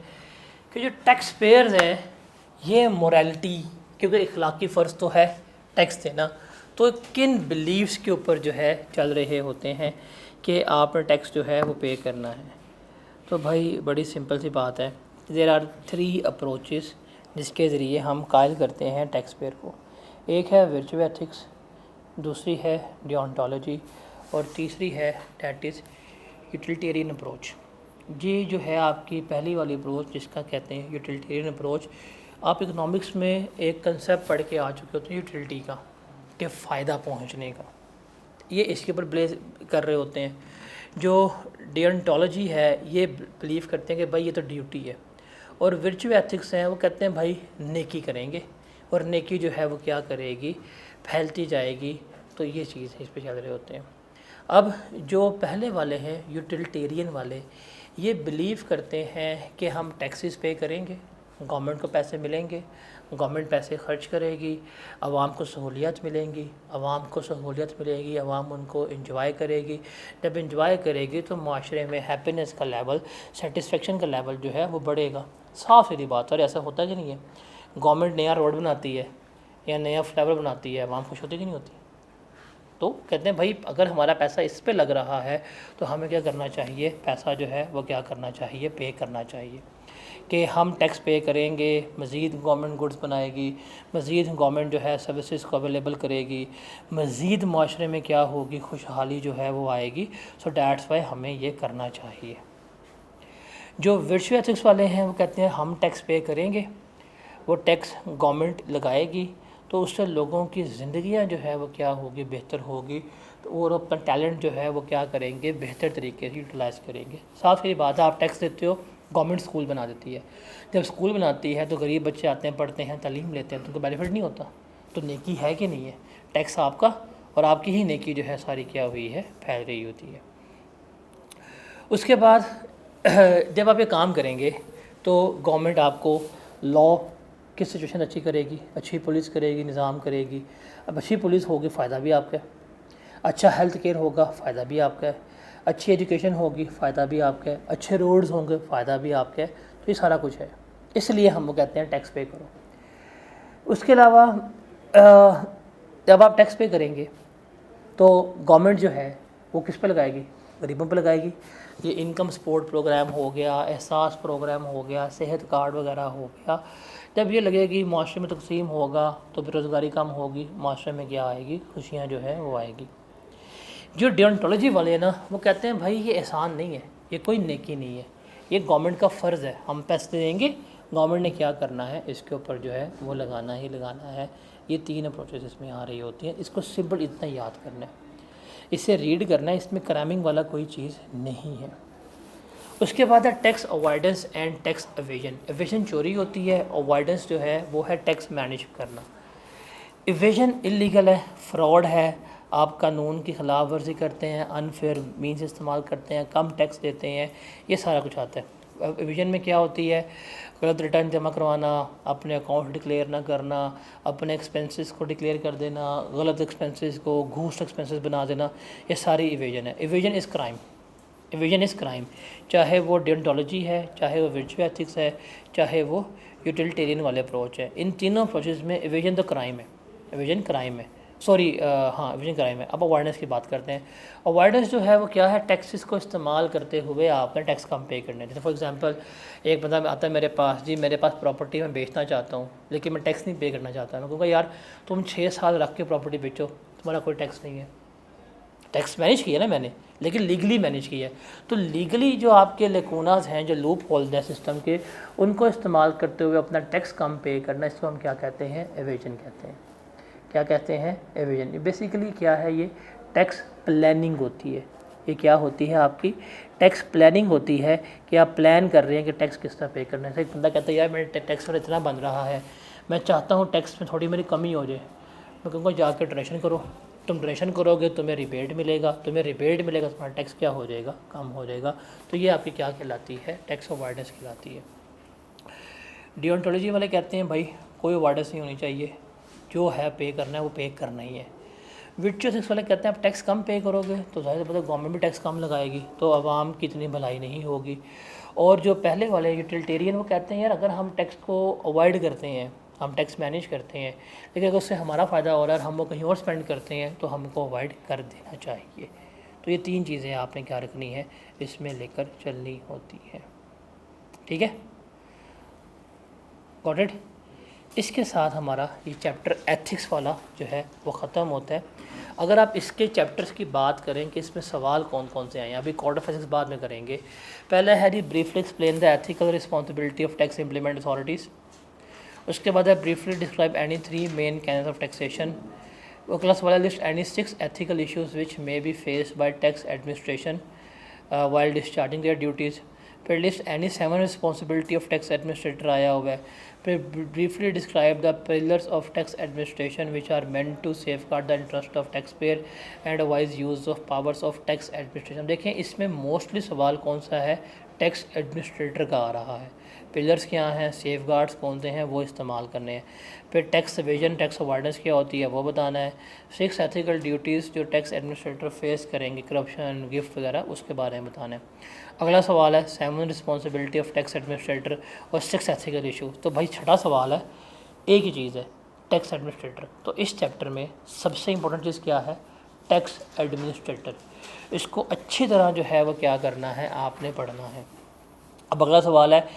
कि जो टैक्स पेयर्स हैं ये मोरालिटी, क्योंकि इखलाकी फ़र्ज़ तो है टैक्स देना, तो किन बिलीव्स के ऊपर जो है चल रहे होते हैं कि आपने टैक्स जो है वो पे करना है। तो भाई बड़ी सिंपल सी बात है, देयर आर 3 अप्रोचेस जिसके ज़रिए हम कायल करते हैं टैक्स पेयर को। एक है वर्चुअल एथिक्स, दूसरी है डियोंटोलॉजी, और तीसरी है दैट इज़ यूटिलिटेरियन अप्रोच। ये जो है आपकी पहली वाली अप्रोच जिसका कहते हैं यूटिलिटेरियन अप्रोच। आप इकोनॉमिक्स में एक कंसेप्ट पढ़ के आ चुके होते हैं यूटिलिटी का, कि फ़ायदा पहुंचने का, ये इसके ऊपर ब्लेज कर रहे होते हैं। जो डियोंटोलॉजी है ये बिलीव करते हैं कि भाई ये तो ड्यूटी है, और वर्चुअल एथिक्स हैं वो कहते हैं भाई नेकी करेंगे, और नेकी जो है वो क्या करेगी, फैलती जाएगी। तो ये चीज़ है, इस पर चल रहे होते हैं। अब जो पहले वाले हैं यूटिलिटेरियन वाले, ये बिलीव करते हैं कि हम टैक्सेस पे करेंगे, गवर्नमेंट को पैसे मिलेंगे, गवर्नमेंट पैसे खर्च करेगी, आवाम को सहूलियत मिलेंगी, आवाम को सहूलियत मिलेगी, आवाम उनको इंजॉय करेगी। जब इंजॉय करेगी तो माशरे में हैप्पीनेस का लेवल, सेटिस्फेक्शन का लेवल जो है वो बढ़ेगा। साफ़ सीधी बात है, और ऐसा होता कि नहीं है? गवर्नमेंट नया रोड बनाती है या नया फ्लाईओवर बनाती है, आवाम खुश होती कि नहीं होती? तो कहते हैं भाई अगर हमारा पैसा इस पे लग रहा है तो हमें क्या करना चाहिए, पैसा जो है वो क्या करना चाहिए, पे करना चाहिए। कि हम टैक्स पे करेंगे, मज़ीद गवर्नमेंट गुड्स बनाएगी, मज़ीद गवर्नमेंट जो है सर्विसेज को अवेलेबल करेगी, मज़ीद माशरे में क्या होगी, खुशहाली जो है वो आएगी। सो डैट्स वाई हमें ये करना चाहिए। जो वर्चुअल एथिक्स वाले हैं वो कहते हैं हम टैक्स पे करेंगे, वो टैक्स गवर्नमेंट लगाएगी, तो उससे लोगों की ज़िंदगियाँ जो है वो क्या होगी, बेहतर होगी। तो और अपना टैलेंट जो है वो क्या करेंगे, बेहतर तरीके से यूटिलाइज़ करेंगे। साफ ही बात है, आप टैक्स देते हो, गवर्नमेंट स्कूल बना देती है। जब स्कूल बनाती है तो गरीब बच्चे आते हैं, पढ़ते हैं, तालीम लेते हैं, तो उनको बेनिफिट नहीं होता। तो नेकी है कि नहीं है? टैक्स आपका और आपकी ही नेकी जो है सारी क्या हुई है, फैल रही होती है। उसके बाद जब आप ये काम करेंगे तो गवर्नमेंट आपको लॉ की सिचुएशन अच्छी करेगी, अच्छी पुलिस करेगी, निज़ाम करेगी। अब अच्छी पुलिस होगी, फ़ायदा भी आपका है। अच्छा हेल्थ केयर होगा, फ़ायदा भी आपका है। अच्छी एजुकेशन होगी, फ़ायदा भी आपका है। अच्छे रोड्स होंगे, फ़ायदा भी आपका है। तो ये सारा कुछ है, इसलिए हम वो कहते हैं टैक्स पे करो। उसके अलावा जब आप टैक्स पे करेंगे तो गवर्नमेंट जो है वो किस पे लगाएगी, गरीबों पे लगाएगी। ये इनकम सपोर्ट प्रोग्राम हो गया, एहसास प्रोग्राम हो गया, सेहत कार्ड वगैरह हो गया। जब ये लगेगी माशरे में तकसीम होगा तो बेरोज़गारी कम होगी, माशरे में क्या आएगी, खुशियाँ जो है वो आएगी। जो डियोंटोलॉजी वाले हैं ना वो कहते हैं भाई ये एहसान नहीं है, ये कोई नेकी नहीं है, ये गवर्नमेंट का फ़र्ज़ है। हम पैसे देंगे, गवर्नमेंट ने क्या करना है, इसके ऊपर जो है वो लगाना ही लगाना है। ये 3 अप्रोचेस इसमें आ रही होती हैं। इसको सिंपल इतना याद करना है, इसे रीड करना है, इसमें क्रैमिंग वाला कोई चीज़ नहीं है। उसके बाद है tax avoidance and tax evasion. Evasion चोरी होती है, अवॉइडेंस जो है वो है टैक्स मैनेज करना। एवेजन इलीगल है, फ्रॉड है, आप कानून की खिलाफ वर्जी करते हैं, अनफेयर मीन्स इस्तेमाल करते हैं, कम टैक्स देते हैं, ये सारा कुछ आता है। एवेजन में क्या होती है, गलत रिटर्न जमा करवाना, अपने अकाउंट डिक्लेयर ना करना, अपने एक्सपेंसेस को डिक्लेयर कर देना, गलत एक्सपेंसेस को घूस एक्सपेंसेस बना देना, ये सारी एवेजन है। Evasion is crime, evasion is crime. चाहे वो डियोंटोलॉजी है, चाहे वो वर्चुअल एथिक्स है, चाहे वो यूटिलिटेरियन वाले अप्रोच है, इन तीनों अप्रोचेस में एवेजन तो क्राइम है, एवेजन क्राइम है, सॉरी हाँ एवेजन क्राइम है। अब अवॉइडेंस की बात करते हैं। अवॉइडेंस जो है वो क्या है, टैक्सेस को इस्तेमाल करते हुए आपने टैक्स कम पे करने। जैसे फॉर एग्जांपल एक बंदा आता है मेरे पास, जी मेरे पास प्रॉपर्टी मैं बेचना चाहता हूँ लेकिन मैं टैक्स नहीं पे करना चाहता। मैं कहूँगा यार तुम 6 साल रख के प्रॉपर्टी बेचो, तुम्हारा कोई टैक्स नहीं है, टैक्स मैनेज किया ना मैंने, लेकिन लीगली मैनेज किया है। तो लीगली जो आपके लेकोनाज हैं, जो लूप होल्स हैं सिस्टम के, उनको इस्तेमाल करते हुए अपना टैक्स कम पे करना, इसको हम क्या कहते हैं? एवेजन कहते हैं। क्या कहते हैं? एवेजन। बेसिकली क्या है? ये टैक्स प्लानिंग होती है। ये क्या होती है? आपकी टैक्स प्लानिंग होती है कि आप प्लान कर रहे हैं कि टैक्स किस तरह पे करना है। एक बंदा कहता है यार मेरे टैक्स पर इतना बन रहा है, मैं चाहता हूँ टैक्स में थोड़ी मेरी कमी हो जाए। मैं कहूँगा जाकर डोनेशन करो, तुम डोनेशन करोगे तुम्हें रिबेट मिलेगा, तुम्हें रिबेट मिलेगा, तुम्हारा टैक्स क्या हो जाएगा? कम हो जाएगा। तो ये आपकी क्या कहलाती है? टैक्स अवॉइडेंस कहलाती है। डिओन्टोलॉजी वाले कहते हैं भाई कोई अवॉइडेंस नहीं होनी चाहिए, जो है पे करना है वो पे करना ही है। विर्चुअस एथिक्स वाले कहते हैं आप टैक्स कम पे करोगे तो ज़ाहिर सी बात है गवर्नमेंट भी टैक्स कम लगाएगी, तो आवाम की इतनी भलाई नहीं होगी। और जो पहले वाले यूटिलिटेरियन वो कहते हैं यार अगर हम टैक्स को अवॉइड करते हैं, हम टैक्स मैनेज करते हैं, लेकिन अगर उससे हमारा फ़ायदा हो रहा है और हम वो कहीं और स्पेंड करते हैं तो हमको अवॉइड कर देना चाहिए। तो ये 3 चीज़ें आपने क्या रखनी है, इसमें लेकर चलनी होती है। ठीक है, गॉट इट। इसके साथ हमारा ये चैप्टर एथिक्स वाला जो है वो ख़त्म होता है। अगर आप इसके चैप्टर्स की बात करें कि इसमें सवाल कौन कौन से आए हैं, अभी कोड ऑफ एथिक्स बाद में करेंगे। पहला है जी briefly explain the ethical responsibility of tax implement authorities. उसके बाद है briefly describe any 3 main canons of taxation. वो क्लास वाला list any 6 ethical issues which may be faced by tax administration while discharging their duties. फिर list any 7 responsibility of tax administrator आया हुआ है। फिर briefly describe the pillars of tax administration which are meant to safeguard the interest of tax payer and wise use of powers of tax administration. देखें इसमें mostly सवाल कौन सा है? टैक्स एडमिनिस्ट्रेटर का आ रहा है। पिलर्स क्या हैं, सेफगार्ड्स कौन से हैं, वो इस्तेमाल करने हैं। फिर टैक्स एवेजन, टैक्स अवॉइडेंस क्या होती है वो बताना है। 6 एथिकल ड्यूटीज़ जो टैक्स एडमिनिस्ट्रेटर फेस करेंगे, करप्शन, गिफ्ट वगैरह, उसके बारे में बताना है। अगला सवाल है 7 रिस्पॉन्सिबिलिटी ऑफ टैक्स एडमिनिस्ट्रेटर और 6 एथिकल इशू। तो भाई छठा सवाल है, एक ही चीज़ है, टैक्स एडमिनिस्ट्रेटर। तो इस चैप्टर में सबसे इंपॉर्टेंट चीज़ क्या है? Tax administrator. इसको अच्छी तरह जो है वो क्या करना है, आपने पढ़ना है। अब अगला सवाल है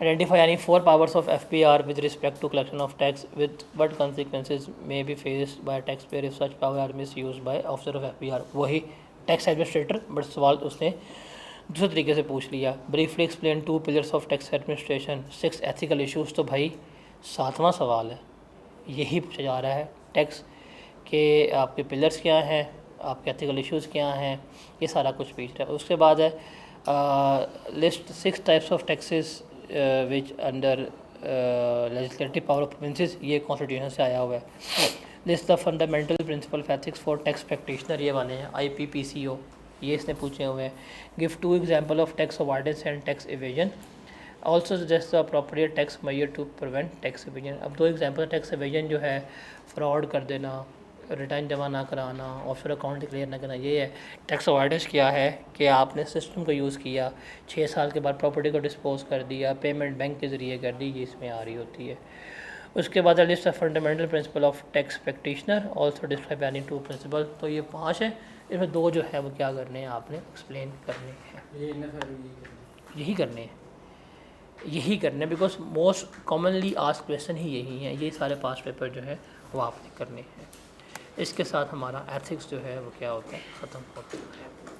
आइडेंटिफाई यानी 4 powers of FPR with respect to collection of tax with what consequences may be faced by tax payer if such power are misuse by officer of FPR। वही टैक्स एडमिनिस्ट्रेटर, बट सवाल उसने दूसरे तरीके से पूछ लिया। Briefly explain 2 pillars of tax administration, 6 ethical issues. तो भाई 7वां सवाल है, यही पूछा जा रहा है टैक्स के आपके पिलर्स क्या हैं, आपके एथिकल इशूज़ क्या हैं, ये सारा कुछ पूछ रहा है। उसके बाद है list 6 types of taxes which under legislative power of provinces, ये कॉन्स्टिट्यूशन से आया हुआ है। List the fundamental principle of ethics for tax practitioner, ये वाले हैं IPPCO, ये इसने पूछे हुए हैं। Give 2 example of tax avoidance and tax evasion. Also suggest the appropriate tax measure to prevent tax evasion. अब 2 एग्जांपल टैक्स एवेजन जो है फ्रॉड कर देना, रिटर्न जमा ना कराना, ऑफर अकाउंट डिक्लेयर ना करना, ये है। टैक्स अवॉइडेंस क्या है कि आपने सिस्टम को यूज़ किया, 6 साल के बाद प्रॉपर्टी को डिस्पोज कर दिया, पेमेंट बैंक के ज़रिए कर दी, ये इसमें आ रही होती है। उसके बाद list of fundamental principle of tax practitioner, also describe any 2 principle. तो ये 5 है, इसमें 2 जो है वो क्या करने हैं, आपने एक्सप्लेन करने हैं। यही करने हैं, यही करने, because most commonly asked question ही यही हैं। ये सारे 5 पेपर जो है वो आपने करने हैं। इसके साथ हमारा एथिक्स जो है वो क्या होता है, ख़त्म होता है।